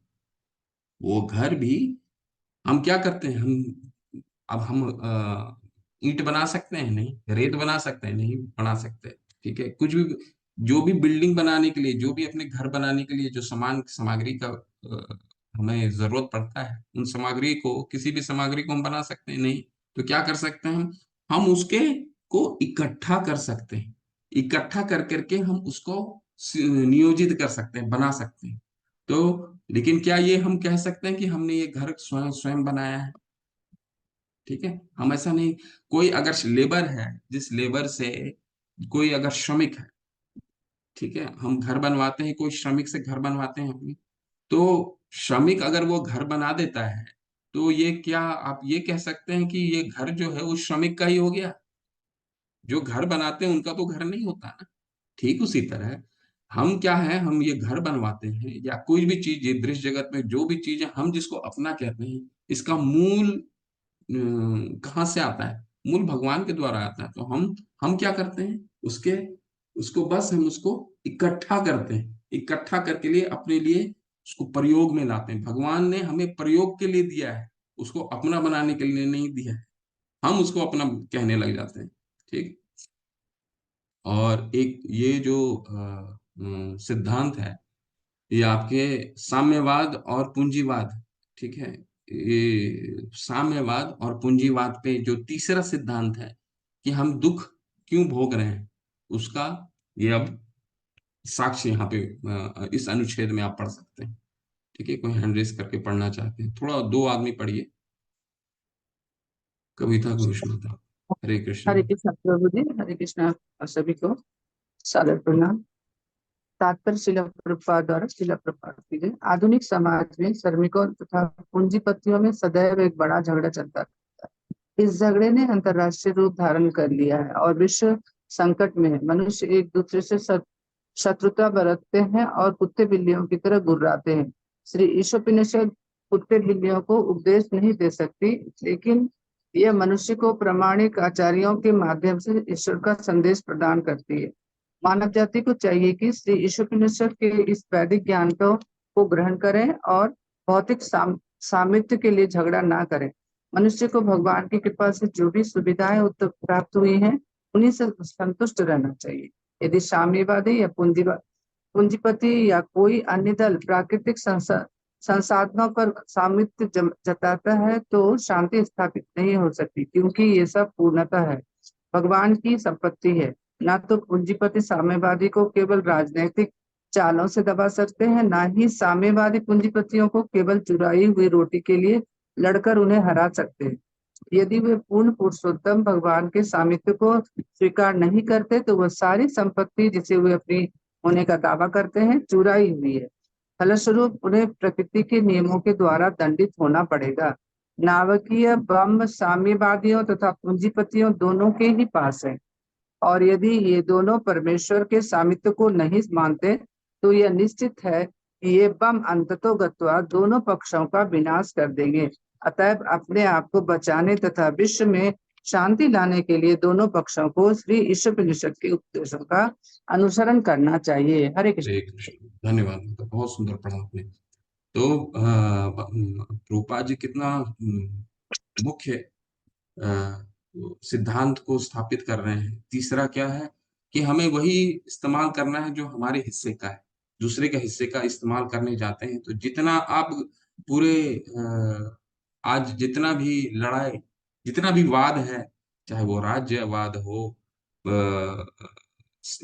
वो घर भी हम क्या करते हैं, हम अब हम ईंट बना सकते हैं? नहीं। रेत बना सकते हैं? नहीं बना सकते। ठीक है, कुछ भी, जो भी बिल्डिंग बनाने के लिए, जो भी अपने घर बनाने के लिए जो सामग्री का हमें जरूरत पड़ता है, उन सामग्री को, किसी भी सामग्री को हम बना सकते हैं? नहीं। तो क्या कर सकते हैं हम उसके को इकट्ठा कर सकते हैं। इकट्ठा कर करके हम उसको नियोजित कर सकते हैं, बना सकते हैं। तो लेकिन क्या ये हम कह सकते हैं कि हमने ये घर स्वयं स्वयं बनाया है? ठीक है, हम ऐसा नहीं। कोई अगर लेबर है, जिस लेबर से कोई अगर श्रमिक है, ठीक है, हम घर बनवाते हैं, कोई श्रमिक से घर बनवाते हैं अपनी, तो श्रमिक अगर वो घर बना देता है, तो ये क्या आप ये कह सकते हैं कि ये घर जो है वो श्रमिक का ही हो गया? जो घर बनाते हैं उनका तो घर नहीं होता ना। ठीक उसी तरह हम क्या है, हम ये घर बनवाते हैं या कोई भी चीज, ये दृश्य जगत में जो भी चीज है, हम जिसको अपना कहते हैं, इसका मूल कहाँ से आता है? मूल भगवान के द्वारा आता है। तो हम क्या करते हैं, उसके उसको बस हम उसको इकट्ठा करते हैं, इकट्ठा करके लिए अपने लिए उसको प्रयोग में लाते हैं। भगवान ने हमें प्रयोग के लिए दिया है, उसको अपना बनाने के लिए नहीं दिया है। हम उसको अपना कहने लग जाते हैं। ठीक। और एक ये जो सिद्धांत है, ये आपके साम्यवाद और पूंजीवाद, ठीक है, ये साम्यवाद और पूंजीवाद पे जो तीसरा सिद्धांत है कि हम दुख क्यों भोग रहे हैं, उसका ये अब साक्ष्य यहाँ पे इस अनुच्छेद में आप पढ़ सकते हैं। ठीक है, कोई हैंड रेस करके पढ़ना चाहते हैं, थोड़ा दो आदमी पढ़िए। कविता घोषणा। हरे हरे कृष्ण। कृष्ण प्रभु जी, हरे कृष्ण सभी को सादर प्रणाम। तात्पर्य शिला प्रभुपाद द्वारा, शिला प्रभुपाद की जय। आधुनिक समाज में श्रमिकों तथा पूंजीपतियों में सदैव एक बड़ा झगड़ा चलता है। इस झगड़े ने अंतर्राष्ट्रीय रूप धारण कर लिया है और विश्व संकट में है। मनुष्य एक दूसरे से शत्रुता बरतते हैं और कुत्ते बिल्लियों की तरह गुर्राते हैं। श्री ईशोपनिषद कुत्ते बिल्लियों को उपदेश नहीं दे सकती, लेकिन यह मनुष्य को प्रामाणिक आचार्यों के माध्यम से ईश्वर का संदेश प्रदान करती है। मानव जाति को चाहिए कि श्री ईशोपनिषद के इस वैदिक ज्ञान को ग्रहण करें और भौतिक सामित्य के लिए झगड़ा ना करें। मनुष्य को भगवान की कृपा से जो भी सुविधाएं प्राप्त हुई हैं, उन्हीं से संतुष्ट रहना चाहिए। यदि साम्यवादी या पूंजीपति या कोई अन्य दल प्राकृतिक संसाधनों पर सामित्य जताता है, तो शांति स्थापित नहीं हो सकती, क्योंकि ये सब पूर्णतः है भगवान की संपत्ति है। ना तो पूंजीपति साम्यवादी को केवल राजनीतिक चालों से दबा सकते हैं, ना ही साम्यवादी पूंजीपतियों को केवल चुराई हुई रोटी के लिए लड़कर उन्हें हरा सकते हैं। यदि वे पूर्ण पुरुषोत्तम भगवान के सामित्य को स्वीकार नहीं करते, तो वह सारी संपत्ति जिसे वे अपनी होने का दावा करते हैं, चुराई हुई है। फलस्वरूप उन्हें प्रकृति के नियमों के द्वारा दंडित होना पड़ेगा। नाभिकीय ब्रह्म साम्यवादियों तथा पूंजीपतियों दोनों के ही पास है, और यदि ये दोनों परमेश्वर के सामित्य को नहीं मानते, तो यह निश्चित है कि ये बम अंततोगत्वा दोनों पक्षों का विनाश कर देंगे। अतएव अपने आप को बचाने तथा विश्व में शांति लाने के लिए दोनों पक्षों को श्री ईशोपनिषद के उपदेशों का अनुसरण करना चाहिए। हरे कृष्ण। हरे कृष्ण। धन्यवाद, तो बहुत सुंदर पढ़ा आपने। तो रूपा जी कितना मुख्य सिद्धांत को स्थापित कर रहे हैं। तीसरा क्या है कि हमें वही इस्तेमाल करना है जो हमारे हिस्से का है। दूसरे के हिस्से का इस्तेमाल करने जाते हैं तो जितना आप पूरे आज जितना भी लड़ाई, जितना भी वाद है, चाहे वो राज्यवाद हो,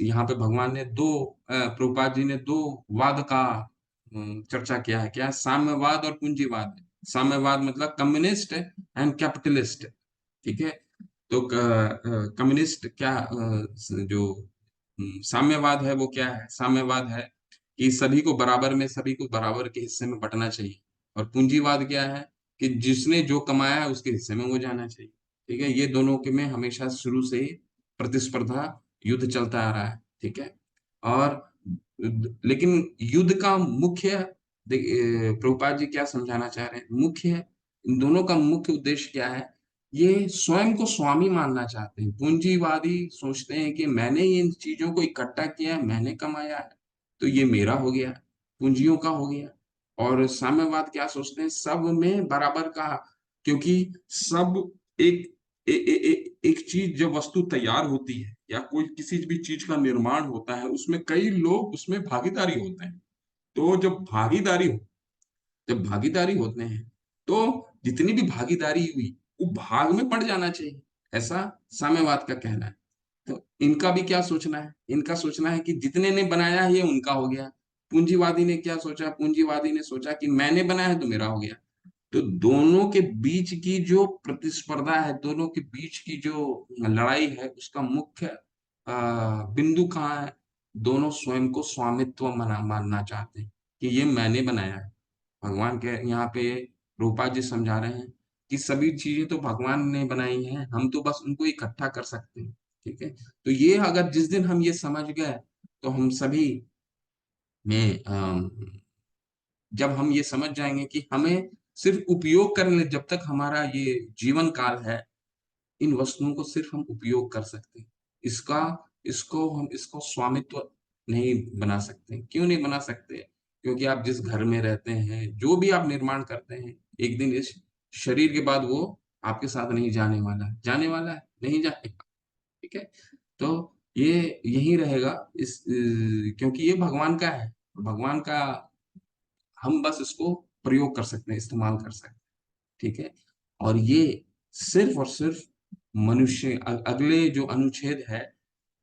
यहाँ पे भगवान ने प्रभुपाद जी ने दो वाद का चर्चा किया है। क्या है? साम्यवाद और पूंजीवाद। साम्यवाद मतलब कम्युनिस्ट एंड कैपिटलिस्ट। ठीक है, तो कम्युनिस्ट क्या जो साम्यवाद है वो क्या है? साम्यवाद है कि सभी को बराबर में, सभी को बराबर के हिस्से में बंटना चाहिए। और पूंजीवाद क्या है कि जिसने जो कमाया है उसके हिस्से में वो जाना चाहिए। ठीक है, ये दोनों के में हमेशा शुरू से ही प्रतिस्पर्धा, युद्ध चलता आ रहा है। ठीक है, और लेकिन युद्ध का मुख्य प्रभुपाद जी क्या समझाना चाह रहे हैं? मुख्य, इन दोनों का मुख्य उद्देश्य क्या है? ये स्वयं को स्वामी मानना चाहते हैं। पूंजीवादी सोचते हैं कि मैंने इन चीजों को इकट्ठा किया है, मैंने कमाया है, तो ये मेरा हो गया, पूंजियों का हो गया। और साम्यवाद क्या सोचते हैं? सब में बराबर का, क्योंकि सब एक ए, ए, ए, एक चीज जब वस्तु तैयार होती है या कोई किसी भी चीज का निर्माण होता है, उसमें कई लोग उसमें भागीदारी होते हैं। तो जब भागीदारी होते हैं, तो जितनी भी भागीदारी हुई वो भाग में बढ़ जाना चाहिए, ऐसा साम्यवाद का कहना है। तो इनका भी क्या सोचना है? इनका सोचना है कि जितने ने बनाया है ये उनका हो गया। पूंजीवादी ने क्या सोचा? पूंजीवादी ने सोचा कि मैंने बनाया है तो मेरा हो गया। तो दोनों के बीच की जो प्रतिस्पर्धा है, दोनों के बीच की जो लड़ाई है, उसका मुख्य बिंदु कहाँ है? दोनों स्वयं को स्वामित्व मानना चाहते हैं कि ये मैंने बनाया है। भगवान के यहाँ पे रूपा जी समझा रहे हैं कि सभी चीजें तो भगवान ने बनाई हैं, हम तो बस उनको इकट्ठा कर सकते हैं। ठीक है, तो ये अगर जिस दिन हम ये समझ गए, तो हम सभी में जब हम ये समझ जाएंगे कि हमें सिर्फ उपयोग करने, जब तक हमारा ये जीवन काल है, इन वस्तुओं को सिर्फ हम उपयोग कर सकते हैं। इसका इसको स्वामित्व नहीं बना सकते। क्यों नहीं बना सकते? क्योंकि आप जिस घर में रहते हैं, जो भी आप निर्माण करते हैं, एक दिन इस शरीर के बाद वो आपके साथ नहीं जाने वाला है। जाने वाला है? नहीं जाएगा। ठीक है, तो ये यही रहेगा क्योंकि ये भगवान का है। भगवान का हम बस इसको प्रयोग कर सकते हैं, इस्तेमाल कर सकते हैं। ठीक है, और ये सिर्फ और सिर्फ मनुष्य, अगले जो अनुच्छेद है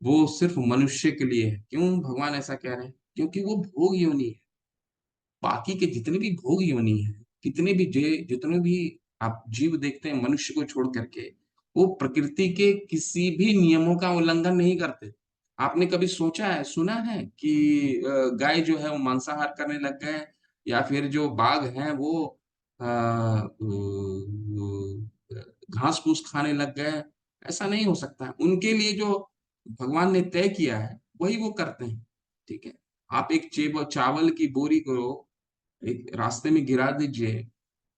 वो सिर्फ मनुष्य के लिए है। क्यों भगवान ऐसा कह रहे हैं? क्योंकि वो भोग योनि है। बाकी के जितने भी भोग योनि है, जितने भी आप जीव देखते हैं मनुष्य को छोड़ करके, वो प्रकृति के किसी भी नियमों का उल्लंघन नहीं करते। आपने कभी सोचा है, सुना है कि गाय जो है वो मांसाहार करने लग गए, या फिर जो बाघ हैं वो घास फूस खाने लग गए? ऐसा नहीं हो सकता है। उनके लिए जो भगवान ने तय किया है वही वो करते हैं। ठीक है, आप एक चावल की बोरी को एक रास्ते में गिरा दीजिए,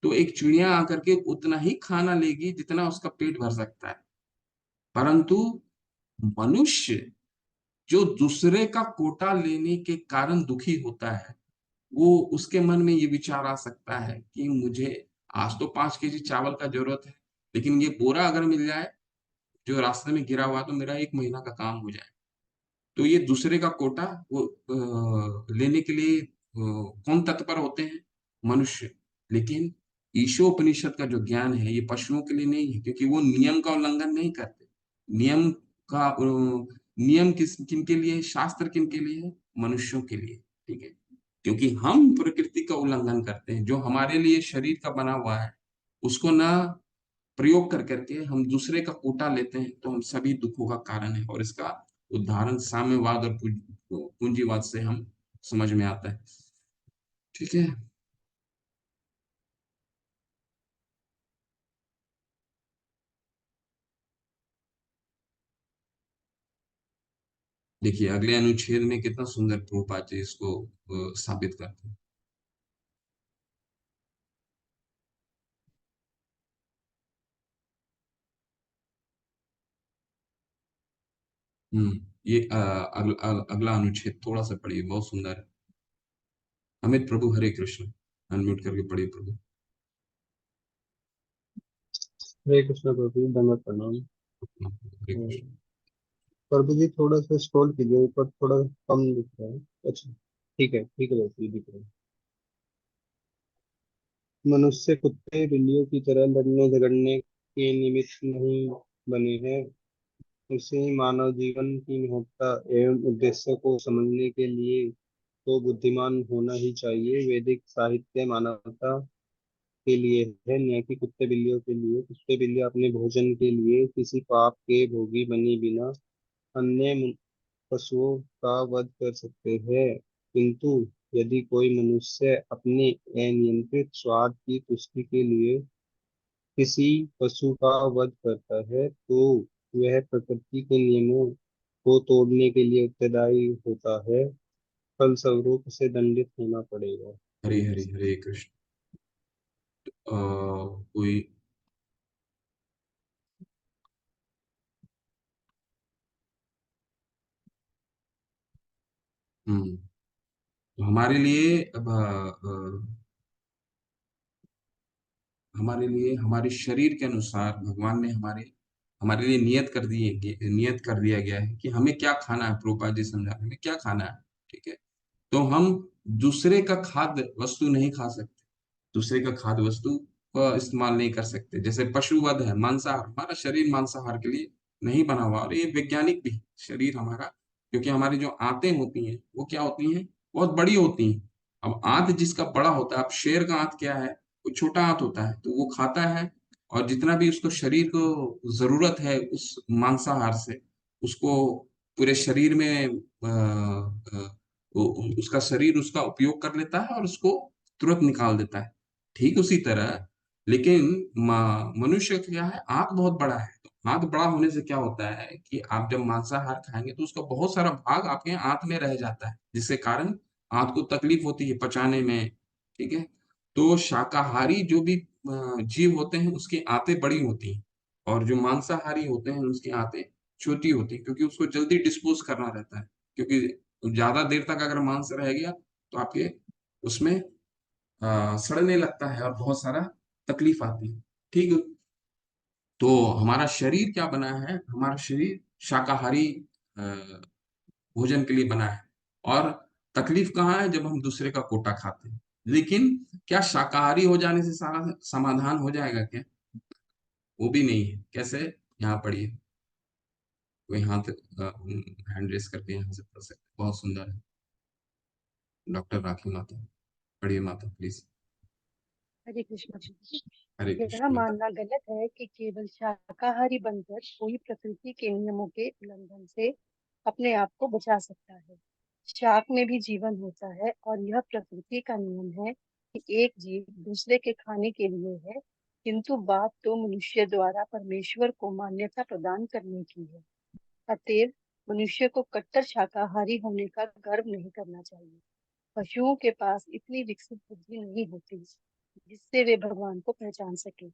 तो एक चिड़िया आकर के उतना ही खाना लेगी जितना उसका पेट भर सकता है। परंतु मनुष्य जो दूसरे का कोटा लेने के कारण दुखी होता है, वो उसके मन में ये विचार आ सकता है कि मुझे आज तो 5 केजी चावल का जरूरत है, लेकिन ये बोरा अगर मिल जाए जो रास्ते में गिरा हुआ, तो मेरा 1 महीना का काम हो जाए। तो ये दूसरे का कोटा वो लेने के लिए कौन तत्पर होते हैं? मनुष्य। लेकिन ईशोपनिषद का जो ज्ञान है, ये पशुओं के लिए नहीं है, क्योंकि वो नियम का उल्लंघन नहीं करते। नियम नियम किनके लिए है? शास्त्र किनके लिए है? मनुष्यों के लिए। ठीक है, क्योंकि हम प्रकृति का उल्लंघन करते हैं, जो हमारे लिए शरीर का बना हुआ है उसको ना प्रयोग कर करके हम दूसरे का कोटा लेते हैं, तो हम सभी दुखों का कारण है। और इसका उदाहरण साम्यवाद और पूंजीवाद से हम समझ में आता है। ठीक है, देखिए अगले अनुच्छेद में कितना सुंदर प्रभुपाद जी इसको साबित करते हैं। ये अगला अनुच्छेद थोड़ा सा पढ़िए, बहुत सुंदर है। अमित प्रभु, हरे कृष्ण। अनम्यूट करके पढ़िए प्रभु। हरे कृष्ण प्रभु जी, दंडवत प्रणाम। हरे कृष्ण। प्रभु जी थोड़ा सा स्क्रॉल कीजिए ऊपर, थोड़ा कम दिख रहा है। अच्छा, ठीक है बस ये दिख रहा है। मनुष्य कुत्ते बिल्लियों की तरह लड़ने झगड़ने के निमित्त नहीं बने हैं। उसे मानव जीवन की महत्ता एवं उद्देश्य को समझने के लिए तो बुद्धिमान होना ही चाहिए। वैदिक साहित्य मानवता के लिए है, न कि कुत्ते बिल्लियों के लिए। कुत्ते बिल्ली अपने भोजन के लिए किसी पाप के भोगी बने बिना अन्य पशुओं का वध कर सकते हैं, किंतु यदि कोई मनुष्य अपने अनियंत्रित स्वार्थ की तुष्टि के लिए किसी पशु का वध करता है, तो वह प्रकृति के नियमों को तोड़ने के लिए उत्तरदायी होता है। फलस्वरूप उसे दंडित होना पड़ेगा। हरे हरे हरे कृष्ण। कोई तो हमारे लिए अब हमारे लिए हमारे शरीर के अनुसार भगवान ने हमारे लिए नियत कर दिया गया है कि हमें क्या खाना है। प्रभुपाद जी समझा रहे हैं क्या खाना है, ठीक है। तो हम दूसरे का खाद्य वस्तु नहीं खा सकते, दूसरे का खाद्य वस्तु का इस्तेमाल नहीं कर सकते। जैसे पशुवध है, मांसाहार, हमारा शरीर मांसाहार के लिए नहीं बना हुआ, और ये वैज्ञानिक भी शरीर हमारा, क्योंकि हमारी जो आंतें होती हैं वो क्या होती हैं, बहुत बड़ी होती हैं। अब आंत जिसका बड़ा होता है, अब शेर का आंत क्या है, वो छोटा आंत होता है, तो वो खाता है, और जितना भी उसको शरीर को जरूरत है उस मांसाहार से, उसको पूरे शरीर में उसका शरीर उसका उपयोग कर लेता है और उसको तुरंत निकाल देता है। ठीक उसी तरह, लेकिन मनुष्य का क्या है, आंत बहुत बड़ा है। तो आंत बड़ा होने से क्या होता है कि आप जब मांसाहार खाएंगे तो उसका बहुत सारा भाग आपके आंत में रह जाता है, जिसके कारण आंत को तकलीफ होती है पचाने में, ठीक है। तो शाकाहारी जो भी जीव होते हैं उसकी आंतें बड़ी होती हैं, और जो मांसाहारी होते हैं उसकी आंतें छोटी होती हैं, क्योंकि उसको जल्दी डिस्पोज करना रहता है। क्योंकि ज्यादा देर तक अगर मांस रह गया तो आपके उसमें सड़ने लगता है और बहुत सारा तकलीफ आती है, ठीक है। तो हमारा शरीर क्या बना है, हमारा शरीर शाकाहारी अ, भोजन के लिए बना है। और तकलीफ कहाँ है, जब हम दूसरे का कोटा खाते हैं। लेकिन क्या शाकाहारी हो जाने से सारा समाधान हो जाएगा क्या? वो भी नहीं है। कैसे? यहाँ पढ़िए, कोई हाथ हैंड रेस करके यहाँ से पढ़ सकते हैं। बहुत सुंदर है, डॉक्टर राखी माता। पढ़िए माता प्लीज। हरे कृष्ण जी। हरे यह कृष्ण माता। मानना गलत है कि केवल शाकाहारी बनकर कोई प्रकृति के नियमों के उल्लंघन से अपने आप को बचा सकता है। शाक में भी जीवन होता है और यह प्रकृति का नियम है कि एक जीव दूसरे के खाने के लिए है, किंतु बात तो मनुष्य द्वारा परमेश्वर को मान्यता प्रदान करने की है। अतएव मनुष्य को कट्टर शाकाहारी होने का गर्व नहीं करना चाहिए। पशुओं के पास इतनी विकसित बुद्धि नहीं होती जिससे वे भगवान को पहचान सके,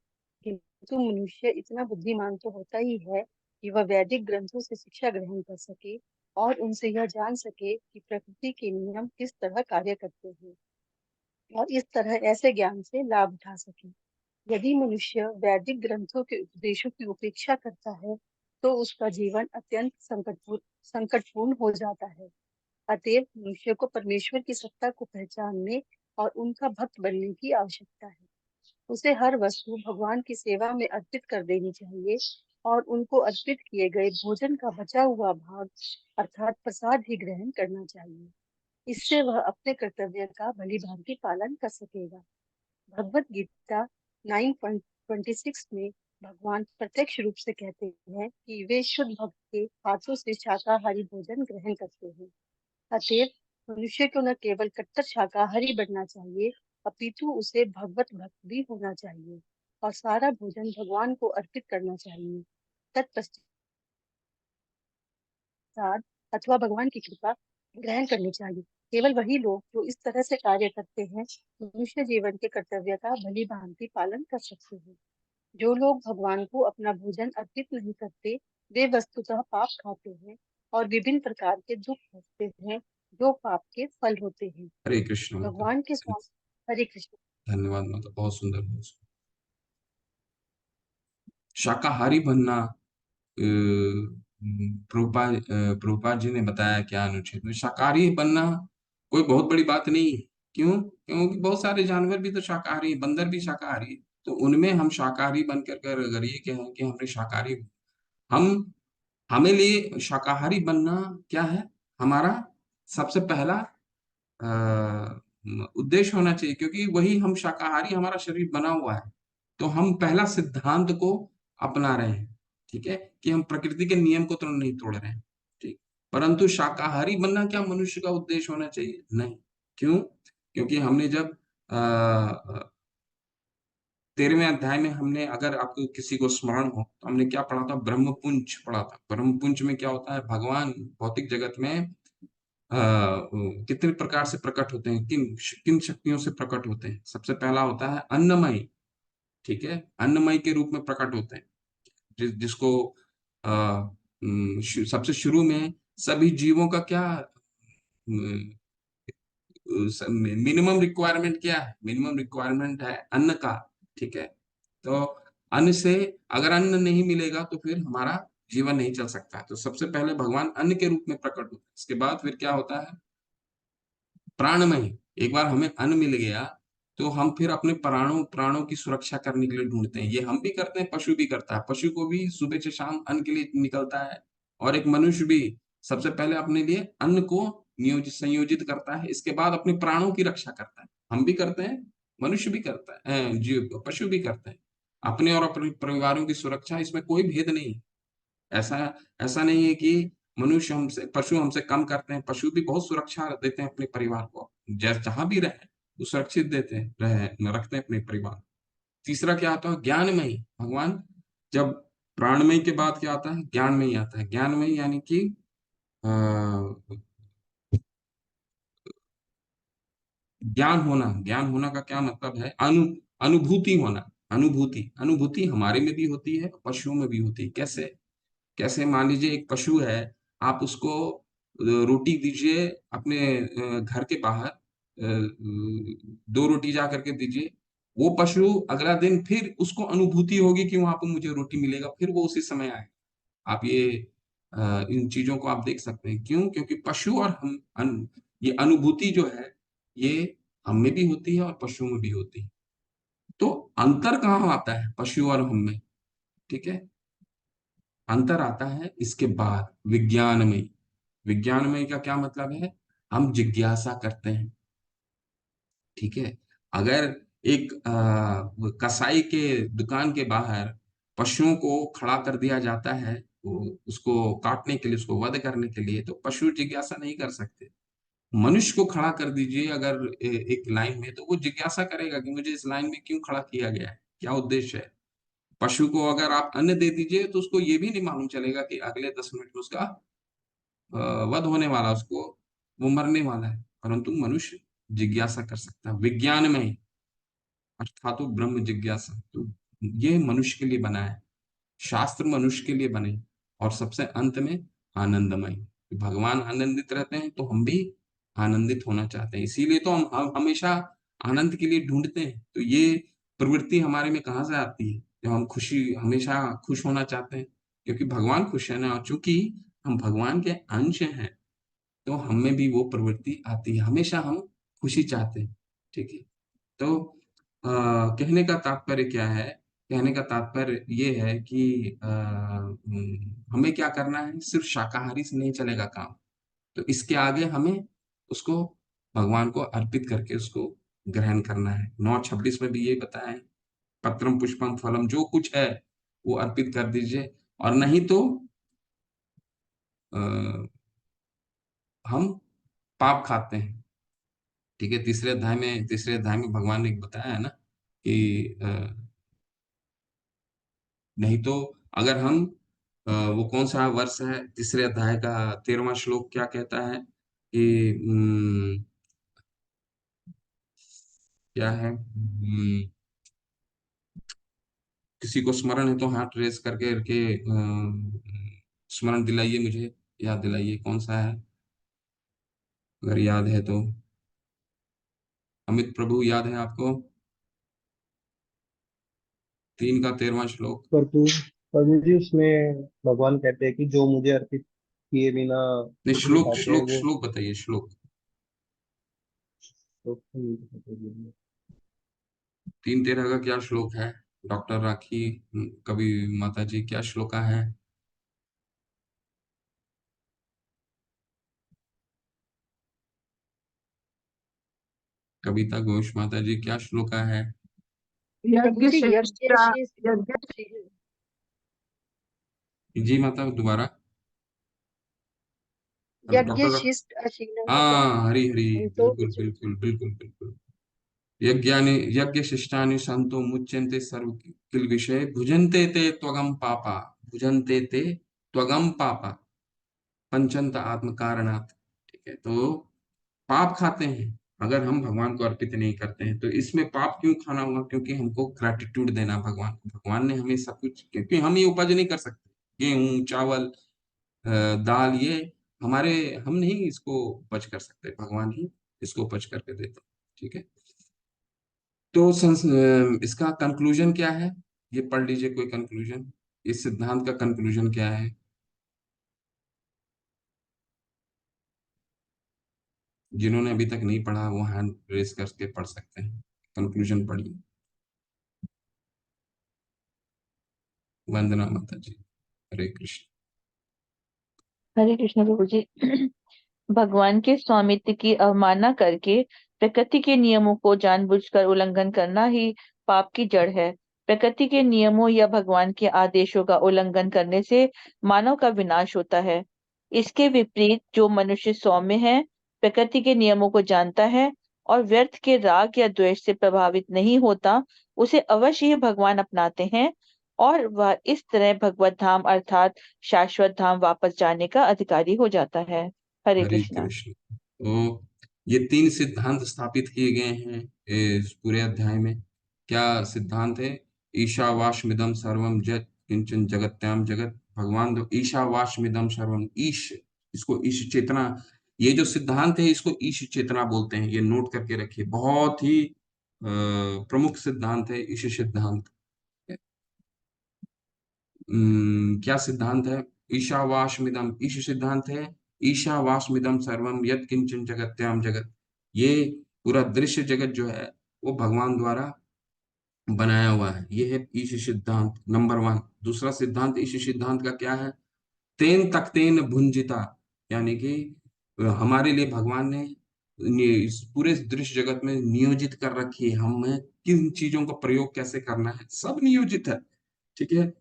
किंतु मनुष्य इतना बुद्धिमान तो होता ही है कि वह वैदिक ग्रंथों से शिक्षा ग्रहण कर सके और उनसे यह जान सके कि प्रकृति के नियम किस तरह कार्य करते हैं, और इस तरह ऐसे ज्ञान से लाभ उठा सके। यदि मनुष्य वैदिक ग्रंथों के उपदेशों की उपेक्षा करता है तो उसका जीवन अत्यंत संकटपूर्ण हो जाता है। अतएव मनुष्य को परमेश्वर की सत्ता को पहचानने और उनका भक्त बनने की आवश्यकता है। उसे हर वस्तु भगवान की सेवा में अर्पित कर देनी चाहिए और उनको अर्पित किए गए भोजन का बचा हुआ भाग अर्थात प्रसाद ही ग्रहण करना चाहिए। इससे वह अपने कर्तव्य का भली भांति पालन कर सकेगा। भगवत गीता 9.26 में भगवान प्रत्यक्ष रूप से कहते हैं कि वे शुद्ध भक्त के हाथों से शाकाहारी भोजन ग्रहण करते हैं। अतएव मनुष्य को न केवल कट्टर शाकाहारी बनना चाहिए, अपितु उसे भगवत भक्त भी होना चाहिए और सारा भोजन भगवान को अर्पित करना चाहिए। तत्पश्चात अथवा भगवान की कृपा ग्रहण करनी चाहिए। केवल वही लोग जो इस तरह से कार्य करते हैं मनुष्य जीवन के कर्तव्य का भली भांति पालन कर सकते हैं। जो लोग भगवान को अपना भोजन अर्पित नहीं करते वे वस्तुतः पाप खाते हैं और विभिन्न प्रकार के दुख भोगते हैं जो पाप के फल होते हैं। हरे कृष्ण माता। भगवान के स्वामी हरे कृष्ण। धन्यवाद माता, बहुत सुंदर, बहुत सुंदर। शाकाहारी बनना, प्रभुपाद जी ने बताया क्या अनुच्छेद में, शाकाहारी बनना कोई बहुत बड़ी बात नहीं है। क्यों? क्योंकि बहुत सारे जानवर भी तो शाकाहारी हैं, बंदर भी शाकाहारी है। तो उनमें हम शाकाहारी बनकर कर अगर ये कहें कि हमने शाकाहारी, हम हमें लिए शाकाहारी बनना क्या है, हमारा सबसे पहला उद्देश्य होना चाहिए, क्योंकि वही हम शाकाहारी, हमारा शरीर बना हुआ है। तो हम पहला सिद्धांत को अपना रहे हैं, ठीक है, कि हम प्रकृति के नियम को तो नहीं तोड़ रहे हैं, ठीक। परंतु शाकाहारी बनना क्या मनुष्य का उद्देश्य होना चाहिए? नहीं। क्यों? क्योंकि हमने जब 13वें अध्याय में हमने, अगर आपको किसी को स्मरण हो तो हमने क्या पढ़ा था, ब्रह्मपुंज पढ़ा था। ब्रह्मपुंज में क्या होता है, भगवान भौतिक जगत में कितने प्रकार से प्रकट होते हैं, किन किन शक्तियों से प्रकट होते हैं। सबसे पहला होता है अन्नमय, ठीक है, अन्नमय के रूप में प्रकट होते हैं, जिसको सबसे शुरू में सभी जीवों का क्या मिनिमम रिक्वायरमेंट क्या है, मिनिमम रिक्वायरमेंट है अन्न का, ठीक है। तो अन्न से, अगर अन्न नहीं मिलेगा तो फिर हमारा जीवन नहीं चल सकता है। तो सबसे पहले भगवान अन्न के रूप में प्रकट होते हैं, इसके बाद फिर क्या होता है, प्राणमय। एक बार हमें अन्न मिल गया तो हम फिर अपने प्राणों प्राणों की सुरक्षा करने के लिए ढूंढते हैं। ये हम भी करते हैं, पशु भी करता है। पशु को भी सुबह से शाम अन्न के लिए निकलता है, और एक मनुष्य भी सबसे पहले अपने लिए अन्न को नियोजित संयोजित करता है, इसके बाद अपने प्राणों की रक्षा करता है। हम भी करते हैं, मनुष्य भी करता है, जीव पशु भी करते हैं। अपने और अपने परिवारों की सुरक्षा, इसमें कोई भेद नहीं है। ऐसा ऐसा नहीं है कि मनुष्य हमसे, पशु हमसे कम करते हैं। पशु भी बहुत सुरक्षा देते हैं अपने परिवार को, जहां भी रहे वो सुरक्षित देते हैं, रखते हैं अपने परिवार। तीसरा क्या आता है, ज्ञानमयी। भगवान जब प्राणमय के बाद क्या आता है, ज्ञानमयी आता है। ज्ञानमयी यानी कि ज्ञान होना। ज्ञान होना का क्या मतलब है, अनुभूति होना। अनुभूति, अनुभूति हमारे में भी होती है, पशुओं में भी होती है। कैसे, कैसे मान लीजिए एक पशु है, आप उसको रोटी दीजिए अपने घर के बाहर, 2 रोटी जा करके दीजिए, वो पशु अगला दिन फिर उसको अनुभूति होगी कि वहां पर मुझे रोटी मिलेगा, फिर वो उसी समय आए। आप ये इन चीजों को आप देख सकते हैं। क्यों? क्योंकि पशु और हम ये अनुभूति जो है, ये हम में भी होती है और पशुओं में भी होती है। तो अंतर कहाँ आता है पशु और हम में? ठीक है, अंतर आता है इसके बाद विज्ञानमय। विज्ञानमय का क्या मतलब है, हम जिज्ञासा करते हैं। ठीक है, अगर एक कसाई के दुकान के बाहर पशुओं को खड़ा कर दिया जाता है, उसको काटने के लिए, उसको वध करने के लिए, तो पशु जिज्ञासा नहीं कर सकते। मनुष्य को खड़ा कर दीजिए अगर एक लाइन में, तो वो जिज्ञासा करेगा कि मुझे इस लाइन में क्यों खड़ा किया गया है, क्या उद्देश्य है। पशु को अगर आप अन्न दे दीजिए तो उसको ये भी नहीं मालूम चलेगा कि अगले 10 मिनट में उसका वध होने वाला, उसको वो मरने वाला है। परंतु मनुष्य जिज्ञासा कर सकता है। विज्ञान में अर्थात तो ब्रह्म जिज्ञासा, तो ये मनुष्य के लिए बना है, शास्त्र मनुष्य के लिए बने। और सबसे अंत में आनंदमय। भगवान आनंदित रहते हैं तो हम भी आनंदित होना चाहते हैं, इसीलिए तो हम हमेशा आनंद के लिए ढूंढते हैं। तो ये प्रवृत्ति हमारे में कहाँ से आती है, जब हम खुशी, हमेशा खुश होना चाहते हैं, क्योंकि भगवान खुश है ना। और चूंकि हम भगवान के अंश हैं, तो हमें भी वो प्रवृत्ति आती है, हमेशा हम खुशी चाहते हैं। ठीक है, तो कहने का तात्पर्य क्या है, कहने का तात्पर्य ये है कि हमें क्या करना है, सिर्फ शाकाहारी से नहीं चलेगा काम। तो इसके आगे हमें उसको भगवान को अर्पित करके उसको ग्रहण करना है। 9:26 में भी ये बताया है, पत्रम पुष्पम फलम, जो कुछ है वो अर्पित कर दीजिए, और नहीं तो आ, हम पाप खाते हैं। ठीक है, तीसरे अध्याय में भगवान ने बताया है ना कि नहीं तो अगर हम वो कौन सा वर्ष है, तीसरे अध्याय का 13वां श्लोक क्या कहता है कि क्या है, किसी को स्मरण है तो हाथ रेस करके स्मरण दिलाइए, मुझे याद दिलाइए कौन सा है, अगर याद है तो। अमित प्रभु, याद है आपको? 3 का 13वां श्लोक। प्रभु, प्रभु जी उसमें भगवान कहते हैं कि जो मुझे अर्पित किए बिना नहीं, कुछ नहीं श्लोक खाते हैं श्लोक वो। श्लोक बताइए, श्लोक। तो नहीं खाते हैं। 3:13 का क्या श्लोक है? डॉक्टर राखी, कवि माता जी, क्या श्लोका है? कविता घोष माता जी, क्या श्लोका है? प्रभु यज्ञ जी शिष्टा यज्ञ जी माता, दोबारा। यज्ञ डॉक्टर, शिष्ट अशीलम हाँ, हरी हरी, संतो बिल्कुल बिल्कुल बिल्कुल बिल्कुल। यज्ञानि यज्ञ शिष्टानि संतो मुच्यन्ते सर्व किल विषय भुजन्ते ते त्वगम पापा। भुजन्ते ते त्वगम पापा पंचंत आत्म कारणात्। ठीक है, तो पाप खाते हैं अगर हम भगवान को अर्पित नहीं करते हैं। तो इसमें पाप क्यों खाना हुआ? क्योंकि हमको ग्रेटिट्यूड देना भगवान को। भगवान ने हमें सब कुछ, क्योंकि हम ये उपज नहीं कर सकते, गेहूं चावल दाल, ये हमारे, हम नहीं इसको उपज कर सकते, भगवान ही इसको उपज करके देते हैं। ठीक है, तो इसका कंक्लूजन क्या है? ये पढ़ लीजिए कोई कंक्लूजन, इस सिद्धांत का कंक्लूजन क्या है। जिन्होंने अभी तक नहीं पढ़ा वो हैंड रेस करके पढ़ सकते हैं, कंक्लूजन पढ़िए। वंदना माता जी, हरे कृष्ण। हरे कृष्ण प्रभु जी। भगवान के स्वामित्व की अवमानना करके प्रकृति के नियमों को जानबूझकर उल्लंघन करना ही पाप की जड़ है। प्रकृति के नियमों या भगवान के आदेशों का उल्लंघन करने से मानव का विनाश होता है। इसके विपरीत जो मनुष्य सौम्य है, प्रकृति के नियमों को जानता है और व्यर्थ के राग या द्वेष से प्रभावित नहीं होता, उसे अवश्य ही भगवान अपनाते हैं और वह इस तरह भगवत धाम अर्थात शाश्वत धाम वापस जाने का अधिकारी हो जाता है। हरे हरे कृष्णा। कृष्ण। तो ये 3 सिद्धांत स्थापित किए गए हैं इस पूरे अध्याय में। क्या सिद्धांत है? ईशावास्मिदं सर्वम जत किंचन जगत्याम जगत। भगवान तो ईशावास्मिदं सर्वम, ईश, इसको ईश चेतना, ये जो सिद्धांत है इसको ईश चेतना बोलते हैं। ये नोट करके रखिए, बहुत ही प्रमुख सिद्धांत है ईश सिद्धांत। क्या सिद्धांत है? ईशावास्मिदम, ईश सिद्धांत है। ईशावास्मिदम सर्वम यत् किंचन जगत्याम जगत। ये पूरा दृश्य जगत जो है वो भगवान द्वारा बनाया हुआ है। ये है ईश सिद्धांत नंबर 1। दूसरा सिद्धांत ईश सिद्धांत का क्या है? तेन तख्तेन भुंजिता, यानी कि हमारे लिए भगवान ने इस पूरे दृश्य जगत में नियोजित कर रखी है, हमें किन चीजों का प्रयोग कैसे करना है, सब नियोजित है। ठीक है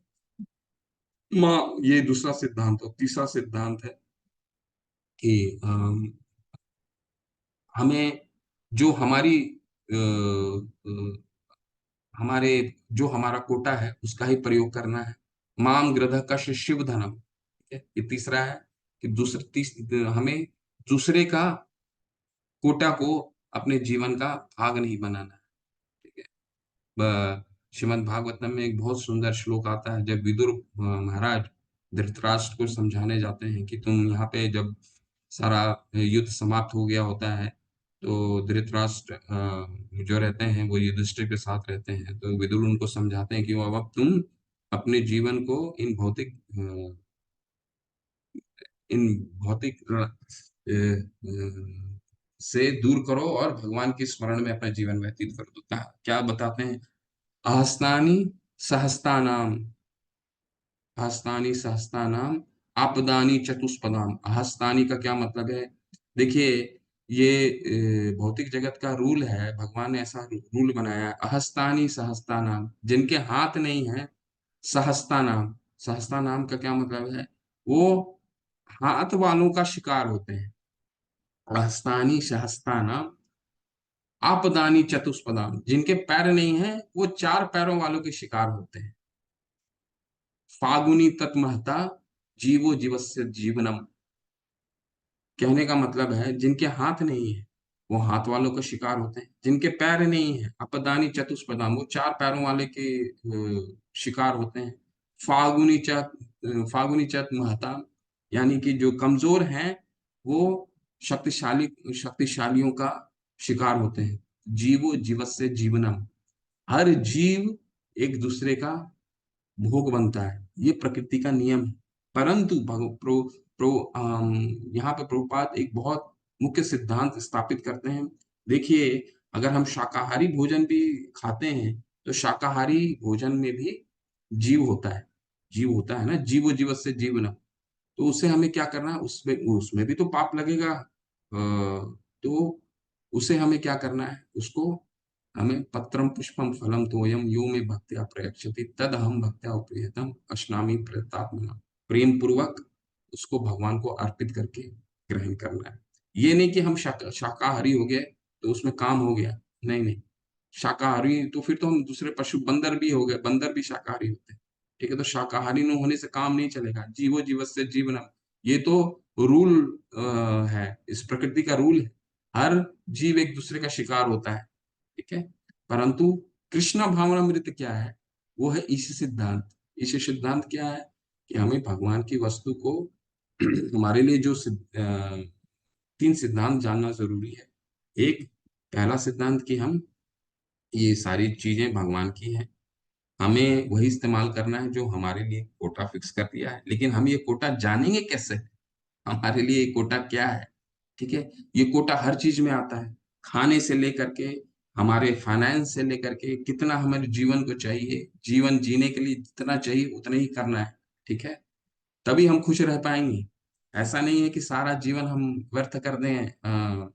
माँ, ये दूसरा सिद्धांत। और तीसरा सिद्धांत है कि हमें जो हमारे जो हमारा कोटा है उसका ही प्रयोग करना है। माम ग्रध कश शिव धनम। ठीक है, ये तीसरा है कि हमें दूसरे का कोटा को अपने जीवन का भाग नहीं बनाना है। ठीक है, श्रीमद् भागवतम में एक बहुत सुंदर श्लोक आता है, जब विदुर महाराज धृतराष्ट्र को समझाने जाते हैं कि तुम यहाँ पे, जब सारा युद्ध समाप्त हो गया होता है तो धृतराष्ट्र जो रहते हैं वो युधिष्ठिर के साथ रहते हैं, तो विदुर उनको समझाते हैं कि वो अब तुम अपने जीवन को इन भौतिक से दूर करो और भगवान के स्मरण में अपना जीवन व्यतीत करो। तो क्या बताते हैं? अहस्तानी सहस्तानाम, अहस्तानी सहस्तानाम आपदानी चतुष्पदाम। अहस्तानी का क्या मतलब है? देखिए, ये भौतिक जगत का रूल है, भगवान ने ऐसा रूल बनाया है। अहस्तानी सहस्तानाम, जिनके हाथ नहीं है, सहस्तानाम, सहस्तानाम का क्या मतलब है? वो हाथ वालों का शिकार होते हैं। अहस्तानी सहस्तानाम आपदानी चतुष्पदाम, जिनके पैर नहीं है वो 4 पैरों वालों के शिकार होते हैं। फागुनी तत्महता जीवो जीवस्य जीवनम, कहने का मतलब है जिनके हाथ नहीं है वो हाथ वालों का शिकार होते हैं, जिनके पैर नहीं है अपदानी चतुष्पदाम, वो 4 पैरों वाले के शिकार होते हैं। फागुनी चत महता, यानी कि जो कमजोर हैं वो शक्तिशालियों का शिकार होते हैं। जीवो जीवस्य जीवनम, हर जीव एक दूसरे का भोग बनता है, ये प्रकृति का नियम है। परंतु यहाँ पे प्रभुपाद एक बहुत मुख्य सिद्धांत स्थापित करते हैं। देखिए, अगर हम शाकाहारी भोजन भी खाते हैं तो शाकाहारी भोजन में भी जीव होता है, जीव होता है ना, जीवो जीवस्य जीवनम। तो उससे हमें क्या करना है? उसमें उसमें भी तो पाप लगेगा। तो उसे हमें क्या करना है? उसको हमें पत्रम पुष्पम फलम तोयम यो में भक्त्या प्रयच्छति तद हम भक्त्या उपरीयतम अश्नामि प्रयतात्मना। प्रेम पूर्वक उसको भगवान को अर्पित करके ग्रहण करना है। ये नहीं कि हम शाकाहारी हो गए तो उसमें काम हो गया, नहीं नहीं। शाकाहारी तो फिर तो हम दूसरे पशु, बंदर भी हो गए, बंदर भी शाकाहारी होते हैं। ठीक है, तो शाकाहारी न होने से काम नहीं चलेगा। जीवो जीवस्य जीवनम, ये तो रूल है, इस प्रकृति का रूल है। हर जीव एक दूसरे का शिकार होता है। ठीक है, परंतु कृष्ण भावनामृत क्या है? वो है ईश सिद्धांत। ईश सिद्धांत क्या है? कि हमें भगवान की वस्तु को हमारे लिए जो 3 सिद्धांत जानना जरूरी है। एक, पहला सिद्धांत कि हम ये सारी चीजें भगवान की हैं। हमें वही इस्तेमाल करना है जो हमारे लिए कोटा फिक्स कर दिया है। लेकिन हम ये कोटा जानेंगे कैसे, हमारे लिए ये कोटा क्या है? ठीक है, ये कोटा हर चीज में आता है, खाने से लेकर के हमारे फाइनेंस से लेकर के कितना हमारे जीवन को चाहिए, जीवन जीने के लिए जितना चाहिए उतना ही करना है। ठीक है, तभी हम खुश रह पाएंगे। ऐसा नहीं है कि सारा जीवन हम व्यर्थ कर दें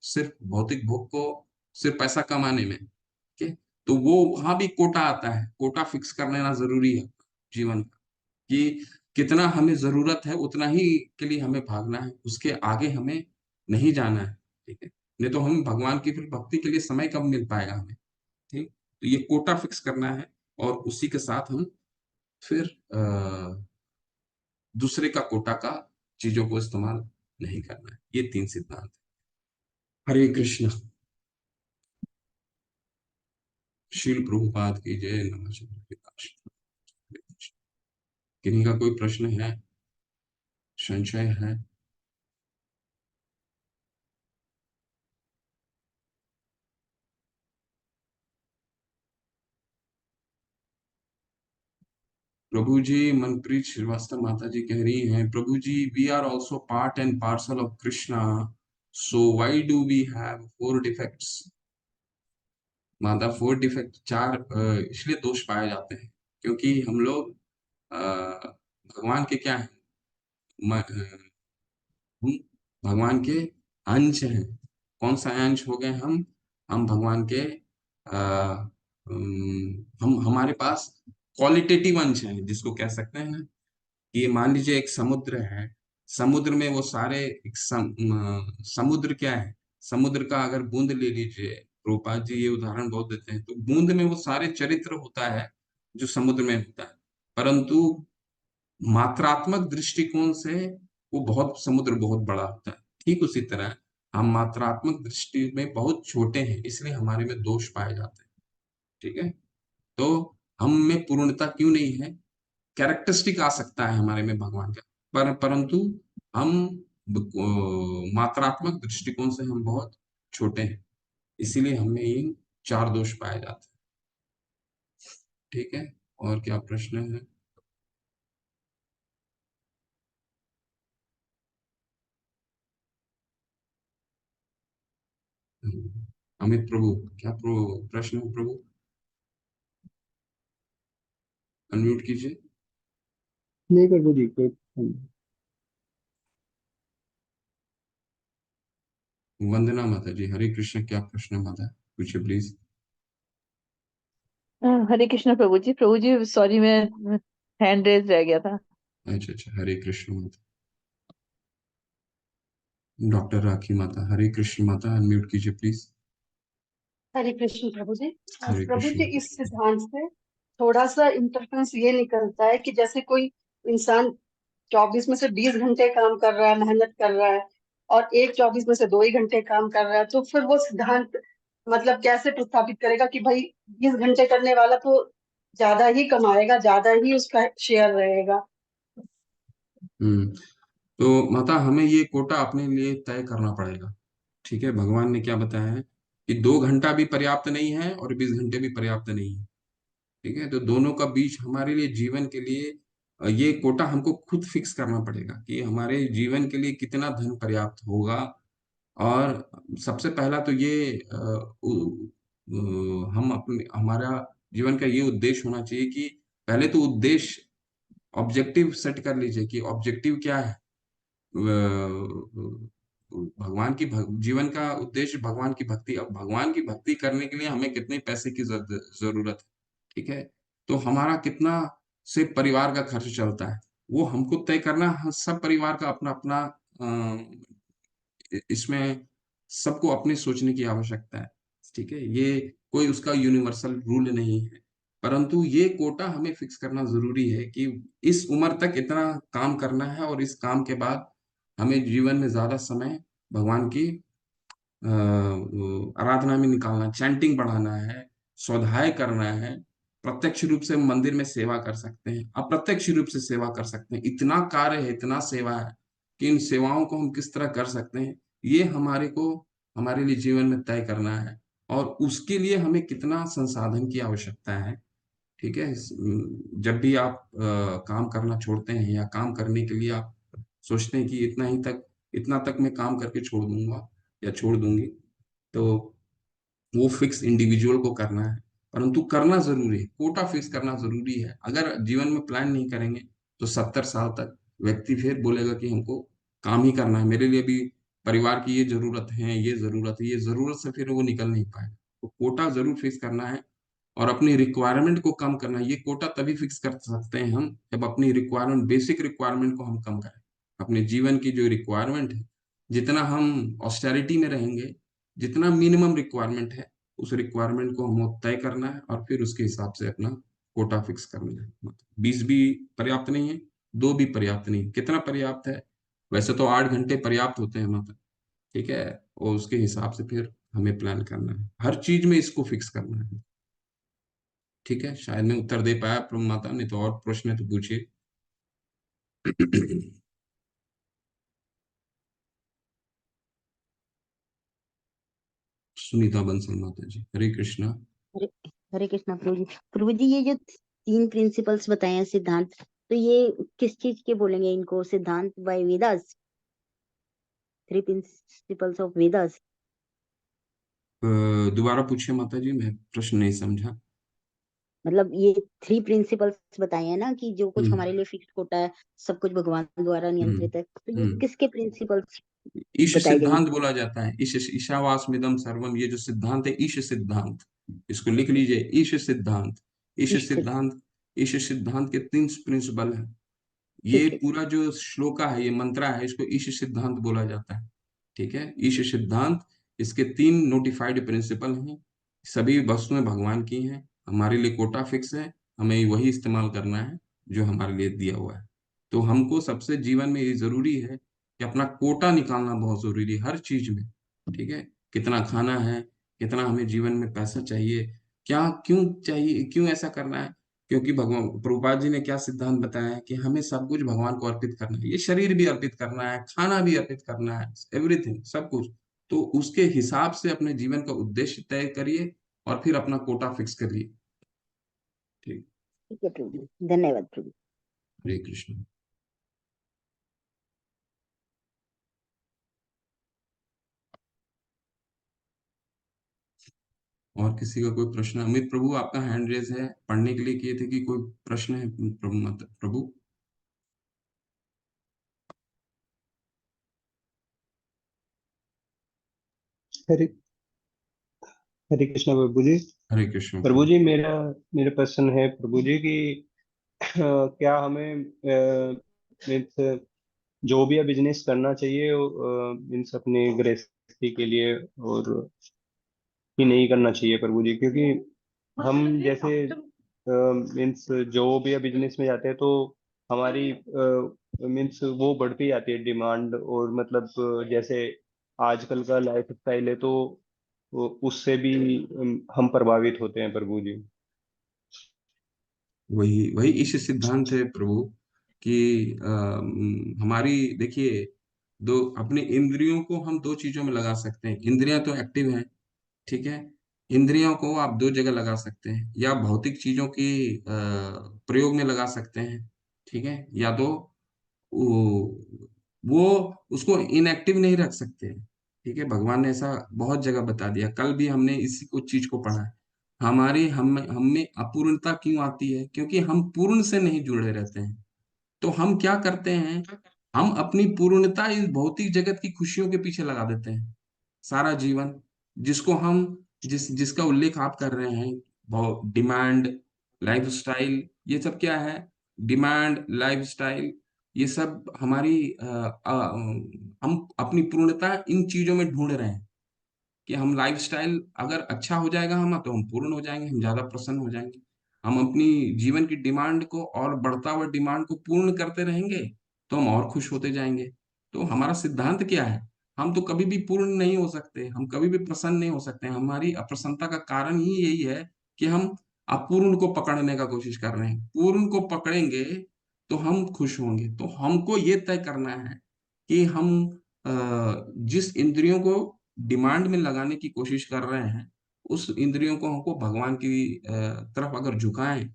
सिर्फ भौतिक भोग को, सिर्फ पैसा कमाने में। ठीक है, तो वो वहां भी कोटा आता है, कोटा फिक्स कर लेना जरूरी है जीवन का, कि कितना हमें जरूरत है उतना ही के लिए हमें भागना है, उसके आगे हमें नहीं जाना है। ठीक है, नहीं तो हम भगवान की फिर भक्ति के लिए समय कब मिल पाएगा हमें? ठीक, तो ये कोटा फिक्स करना है और उसी के साथ हम फिर दूसरे का कोटा का चीजों को इस्तेमाल नहीं करना है। ये 3 सिद्धांत है। हरे कृष्ण। शील प्रभुपाद की जय। नमः। किन्हीं का कोई प्रश्न है, संशय है? प्रभु जी, मनप्रीत श्रीवास्तव माता जी कह रही हैं, Prabhu ji, we are also part and parcel of Krishna, so why do we have 4 defects? माता, 4 डिफेक्ट, 4 इसलिए दोष पाए जाते हैं क्योंकि हम लोग भगवान के क्या है, हम भगवान के अंश हैं। कौन सा अंश हो गए हम भगवान के हम हमारे पास क्वालिटेटिव अंश हैं, जिसको कह सकते हैं ना, कि मान लीजिए एक समुद्र है, समुद्र में वो सारे समुद्र क्या है, समुद्र का अगर बूंद ले लीजिए, रूपा जी ये उदाहरण बहुत देते हैं, तो बूंद में वो सारे चरित्र होता है जो समुद्र में होता है, परंतु मात्रात्मक दृष्टिकोण से वो बहुत समुद्र बहुत बड़ा होता है। ठीक उसी तरह हम मात्रात्मक दृष्टि में बहुत छोटे हैं, इसलिए हमारे में दोष पाए जाते हैं। ठीक है, तो हम में पूर्णता क्यों नहीं है? कैरेक्टरिस्टिक आ सकता है हमारे में भगवान का, परंतु हम मात्रात्मक दृष्टिकोण से हम बहुत छोटे हैं, इसीलिए हमें इन 4 दोष पाए जाते हैं। ठीक है, और क्या प्रश्न है? अमित प्रभु, क्या प्रश्न है प्रभु? अनम्यूट कीजिए। नहीं प्रभु जी, कोई वंदना माता जी, हरे कृष्ण, क्या प्रश्न है माता, पूछिए प्लीज। हरे कृष्ण प्रभु जी, सॉरी मैं हैंड रेज रह गया था। अच्छा अच्छा, हरे कृष्ण माता। डॉक्टर राखी माता, हरे कृष्ण माता, अनम्यूट कीजिए प्लीज। हरे कृष्ण प्रभु जी। हरे प्रभु जी, कृष्ण। इस सिद्धांत से थोड़ा सा इंटरफेरेंस ये निकलता है कि जैसे कोई इंसान 24 में से 20 घंटे काम कर रहा है, मेहनत कर रहा है, और एक 24 में से 2 ही घंटे काम कर रहा है, तो फिर वो सिद्धांत मतलब कैसे प्रस्थापित करेगा कि भाई 20 घंटे करने वाला तो ज्यादा ही कमाएगा, ज्यादा ही उसका शेयर रहेगा। तो माता, हमें ये कोटा अपने लिए तय करना पड़ेगा। ठीक है, भगवान ने क्या बताया है कि 2 घंटा भी पर्याप्त नहीं है और 20 घंटे भी पर्याप्त नहीं है। ठीक है, तो दोनों का बीच हमारे लिए जीवन के लिए ये कोटा हमको खुद फिक्स करना पड़ेगा कि हमारे जीवन के लिए कितना धन पर्याप्त होगा। और सबसे पहला तो ये हम अपने हमारा जीवन का ये उद्देश्य होना चाहिए कि पहले तो उद्देश्य ऑब्जेक्टिव सेट कर लीजिए कि ऑब्जेक्टिव क्या है। भगवान की जीवन का उद्देश्य भगवान की भक्ति। अब भगवान की भक्ति करने के लिए हमें कितने पैसे की जरूरत है? ठीक है, तो हमारा कितना से परिवार का खर्च चलता है, वो हमको तय करना। सब परिवार का अपना अपना इसमें सबको अपने सोचने की आवश्यकता है। ठीक है, ये कोई उसका यूनिवर्सल रूल नहीं है, परंतु ये कोटा हमें फिक्स करना जरूरी है कि इस उम्र तक इतना काम करना है और इस काम के बाद हमें जीवन में ज्यादा समय भगवान की आराधना में निकालना, चैंटिंग बढ़ाना है, स्वाध्याय करना है। प्रत्यक्ष रूप से मंदिर में सेवा कर सकते हैं, अप्रत्यक्ष रूप से सेवा कर सकते हैं। इतना कार्य है, इतना सेवा है कि इन सेवाओं को हम किस तरह कर सकते हैं, ये हमारे लिए जीवन में तय करना है। और उसके लिए हमें कितना संसाधन की आवश्यकता है, ठीक है। जब भी आप काम करना छोड़ते हैं या काम करने के लिए आप सोचते हैं कि इतना तक मैं काम करके छोड़ दूंगा या छोड़ दूंगी, तो वो फिक्स इंडिविजुअल को करना है, परंतु करना जरूरी है, कोटा फिक्स करना जरूरी है। अगर जीवन में प्लान नहीं करेंगे तो 70 साल तक व्यक्ति फिर बोलेगा कि हमको काम ही करना है, मेरे लिए भी परिवार की ये जरूरत है, ये जरूरत है, ये जरूरत से फिर वो निकल नहीं पाएगा। तो कोटा जरूर फिक्स करना है और अपनी रिक्वायरमेंट को कम करना है। ये कोटा तभी फिक्स कर सकते हैं हम जब अपनी रिक्वायरमेंट, बेसिक रिक्वायरमेंट को हम कम करें। अपने जीवन की जो रिक्वायरमेंट है, जितना हम ऑस्टेरिटी में रहेंगे, जितना मिनिमम रिक्वायरमेंट है, उस रिक्वायरमेंट को हमें तय करना है और फिर उसके हिसाब से अपना कोटा फिक्स करना है। मतलब 20 भी पर्याप्त नहीं है, 2 भी पर्याप्त नहीं है। कितना पर्याप्त है? वैसे तो 8 घंटे पर्याप्त होते हैं मतलब, ठीक है। और उसके हिसाब से फिर हमें प्लान करना है, हर चीज में इसको फिक्स करना है। ठीक है, शायद मैं उत्तर दे पाया प्रभु माता, नहीं तो और प्रश्न है तो पूछिए। सुनीता बंसल माता जी, हरे कृष्णा। हरे हरे कृष्णा प्रभु जी। प्रभु जी, ये जो 3 प्रिंसिपल्स बताए हैं सिद्धांत, तो ये किस चीज के बोलेंगे इनको? सिद्धांत by Vedas, 3 principles of Vedas. दोबारा पूछिए माता जी, मैं प्रश्न नहीं समझा। मतलब ये 3 प्रिंसिपल्स बताए हैं ना कि जो कुछ हम्म हमारे लिए फिक्स होता है, सब कुछ भगवान द्वारा हम्म नियंत्रित है, तो ये हम्म किसके प्रिंसिपल्स ईश बताए गए हैं? सिद्धांत बोला जाता है। ईशावास्मिदम सर्वम, ये जो सिद्धांत है ईश सिद्धांत, इसको लिख लीजिए, ईश सिद्धांत। ईश निश्चित। सिद्धांत, ईश सिद्धांत के 3 प्रिंसिपल है। ये ठीक है। पूरा जो श्लोका है, ये मंत्रा है, इसको ईश सिद्धांत बोला जाता है। ठीक है, ईश सिद्धांत, इसके 3 नोटिफाइड प्रिंसिपल हैं, सभी वस्तुएं भगवान की हैं, हमारे लिए कोटा फिक्स है, हमें वही इस्तेमाल करना है जो हमारे लिए दिया हुआ है। तो हमको सबसे जीवन में ये जरूरी है कि अपना कोटा निकालना बहुत जरूरी है हर चीज में। ठीक है, कितना खाना है, कितना हमें जीवन में पैसा चाहिए, क्या क्यों चाहिए, क्यों ऐसा करना है? क्योंकि भगवान प्रभुपाद जी ने क्या सिद्धांत बताया है कि हमें सब कुछ भगवान को अर्पित करना है, ये शरीर भी अर्पित करना है, खाना भी अर्पित करना है, एवरीथिंग, सब कुछ। तो उसके हिसाब से अपने जीवन का उद्देश्य तय करिए और फिर अपना कोटा फिक्स करिए। ठीक। ठीक है प्रभु जी, धन्यवाद प्रभु। हरे कृष्ण। और किसी का कोई प्रश्न? अमित प्रभु, आपका हैंड रेज है, पढ़ने के लिए किए थे कि कोई प्रश्न है प्रभु माता प्रभु? हरे हरे कृष्णा प्रभु जी। हरे कृष्ण प्रभु प्रभु। जी, मेरा मेरा प्रश्न है प्रभु जी कि क्या हमें मीन्स जो भी बिजनेस करना चाहिए मीन्स अपने गृहस्थी के लिए, और कि नहीं करना चाहिए प्रभु जी? क्योंकि हम जैसे मीन्स जो भी बिजनेस में जाते हैं तो हमारी मीन्स वो बढ़ती जाती है डिमांड, और मतलब जैसे आजकल का लाइफ स्टाइल है तो उससे भी हम प्रभावित होते हैं प्रभु जी। वही वही इस सिद्धांत है प्रभु कि हमारी, देखिए, दो अपने इंद्रियों को हम 2 चीजों में लगा सकते हैं। इंद्रियां तो एक्टिव हैं, ठीक है। इंद्रियों को आप 2 जगह लगा सकते हैं, या भौतिक चीजों की प्रयोग में लगा सकते हैं, ठीक है, या तो वो वो उसको इनएक्टिव नहीं रख सकते। ठीक है, भगवान ने ऐसा बहुत जगह बता दिया, कल भी हमने इसी कुछ चीज को पढ़ा है। हमारे हम में अपूर्णता क्यों आती है? क्योंकि हम पूर्ण से नहीं जुड़े रहते हैं। तो हम क्या करते हैं, हम अपनी पूर्णता इस भौतिक जगत की खुशियों के पीछे लगा देते हैं सारा जीवन, जिसको हम जिसका उल्लेख आप कर रहे हैं, डिमांड, लाइफस्टाइल, ये सब क्या है? डिमांड, लाइफस्टाइल, ये सब हमारी हम अपनी पूर्णता इन चीजों में ढूंढ रहे हैं कि हम लाइफस्टाइल अगर अच्छा हो जाएगा हमारा तो हम पूर्ण हो जाएंगे, हम ज्यादा प्रसन्न हो जाएंगे। हम अपनी जीवन की डिमांड को और बढ़ता हुआ डिमांड को पूर्ण करते रहेंगे तो हम और खुश होते जाएंगे। तो हमारा सिद्धांत क्या है? हम तो कभी भी पूर्ण नहीं हो सकते, हम कभी भी प्रसन्न नहीं हो सकते। हमारी अप्रसन्नता का कारण ही यही है कि हम अपूर्ण को पकड़ने का कोशिश कर रहे हैं। पूर्ण को पकड़ेंगे तो हम खुश होंगे। तो हमको ये तय करना है कि हम जिस इंद्रियों को डिमांड में लगाने की कोशिश कर रहे हैं, उस इंद्रियों को हमको भगवान की तरफ अगर झुकाएं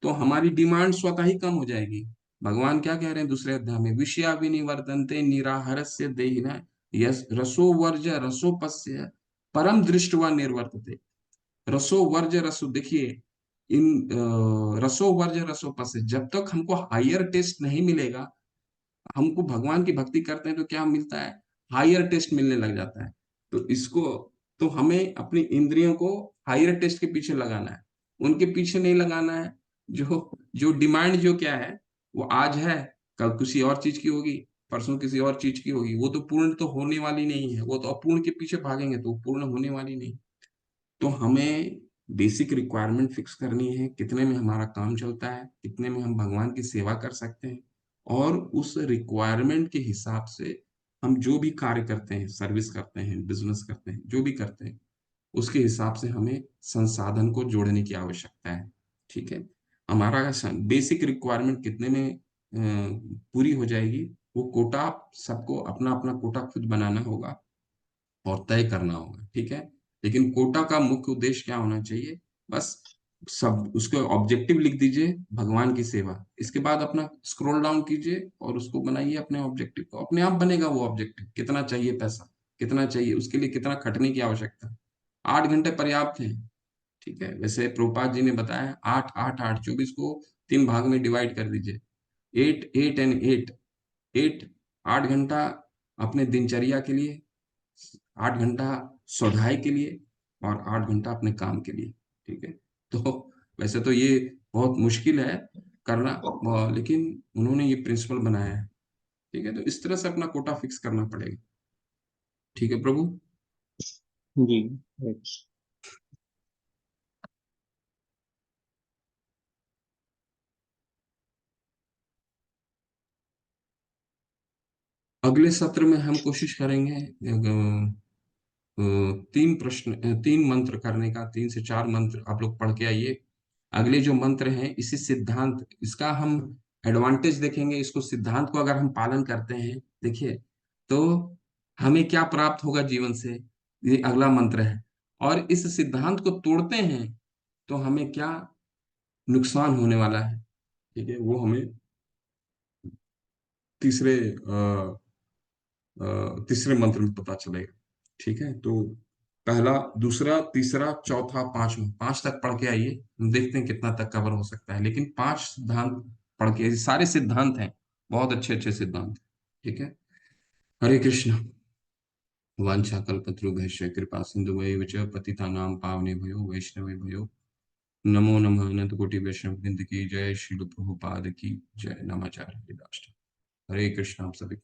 तो हमारी डिमांड स्वतः ही कम हो जाएगी। भगवान क्या कह रहे हैं दूसरे अध्याय में, विषया विनिवर्तन्ते निराहारस्य देहिनः यस रसो वर्ज रसोपस्य परम दृष्ट्वा निर्वर्तते। रसो वर्ज रसो, देखिए इन रसो वर्ज रसोपस्य, जब तक हमको हायर टेस्ट नहीं मिलेगा, हमको भगवान की भक्ति करते हैं तो क्या मिलता है, हायर टेस्ट मिलने लग जाता है। तो इसको, तो हमें अपनी इंद्रियों को हायर टेस्ट के पीछे लगाना है, उनके पीछे नहीं लगाना है। जो जो डिमांड जो क्या है, वो आज है, कल किसी और चीज की होगी, परसों किसी और चीज की होगी, वो तो पूर्ण तो होने वाली नहीं है, वो तो अपूर्ण के पीछे भागेंगे तो पूर्ण होने वाली नहीं। तो हमें बेसिक रिक्वायरमेंट फिक्स करनी है, कितने में हमारा काम चलता है, कितने में हम भगवान की सेवा कर सकते हैं, और उस रिक्वायरमेंट के हिसाब से हम जो भी कार्य करते हैं, सर्विस करते हैं, बिजनेस करते हैं, जो भी करते हैं, उसके हिसाब से हमें संसाधन को जोड़ने की आवश्यकता है। ठीक है, हमारा बेसिक रिक्वायरमेंट कितने में पूरी हो जाएगी, वो कोटा सबको अपना अपना कोटा खुद बनाना होगा और तय करना होगा। ठीक है, लेकिन कोटा का मुख्य उद्देश्य क्या होना चाहिए, बस सब उसके ऑब्जेक्टिव लिख दीजिए, भगवान की सेवा, इसके बाद अपना स्क्रॉल डाउन कीजिए और उसको बनाइए अपने ऑब्जेक्टिव को, अपने आप बनेगा वो ऑब्जेक्टिव। कितना चाहिए पैसा, कितना चाहिए, उसके लिए कितना खटने की आवश्यकता है, 8 घंटे पर्याप्त है। ठीक है, वैसे प्रभुपाद जी ने बताया 8 8 8 24 को 3 भाग में डिवाइड कर दीजिए, 8 8 एंड 8, 8 8 घंटा अपने दिनचर्या के लिए, 8 घंटा स्वाध्याय के लिए, और 8 घंटा अपने काम के लिए। ठीक है, तो वैसे तो ये बहुत मुश्किल है करना, लेकिन उन्होंने ये प्रिंसिपल बनाया है। ठीक है, तो इस तरह से अपना कोटा फिक्स करना पड़ेगा। ठीक है प्रभु। जी। अगले सत्र में हम कोशिश करेंगे 3 मंत्र करने का, 3 से 4 मंत्र आप लोग पढ़ के आइए। अगले जो मंत्र हैं, इसी सिद्धांत, इसका हम एडवांटेज देखेंगे, इसको सिद्धांत को अगर हम पालन करते हैं, देखिए तो हमें क्या प्राप्त होगा जीवन से, ये अगला मंत्र है। और इस सिद्धांत को तोड़ते हैं तो हमें क्या नुकसान होने वाला है। ठीक है, वो हमें तीसरे तीसरे मंत्र में पता चलेगा। ठीक है, तो पहला, दूसरा, तीसरा, चौथा, पांचवा, 5 तक पढ़ के आइए, हम देखते हैं कितना तक कवर हो सकता है। लेकिन 5 सिद्धांत पढ़ के, ये सारे सिद्धांत हैं, बहुत अच्छे अच्छे सिद्धांत हैं। ठीक है, हरे कृष्ण। वाञ्छाकल्पतरुभ्यश्च कृपा सिन्धुभ्यैव च पतितानां पावनेभ्यो वैष्णवेभ्यो नमो नमः। अनंत कोटि वैष्णव वृंद की जय, श्रील प्रभुपाद की जय। नमाचार्य हरिदास। हरे कृष्ण। आप सभी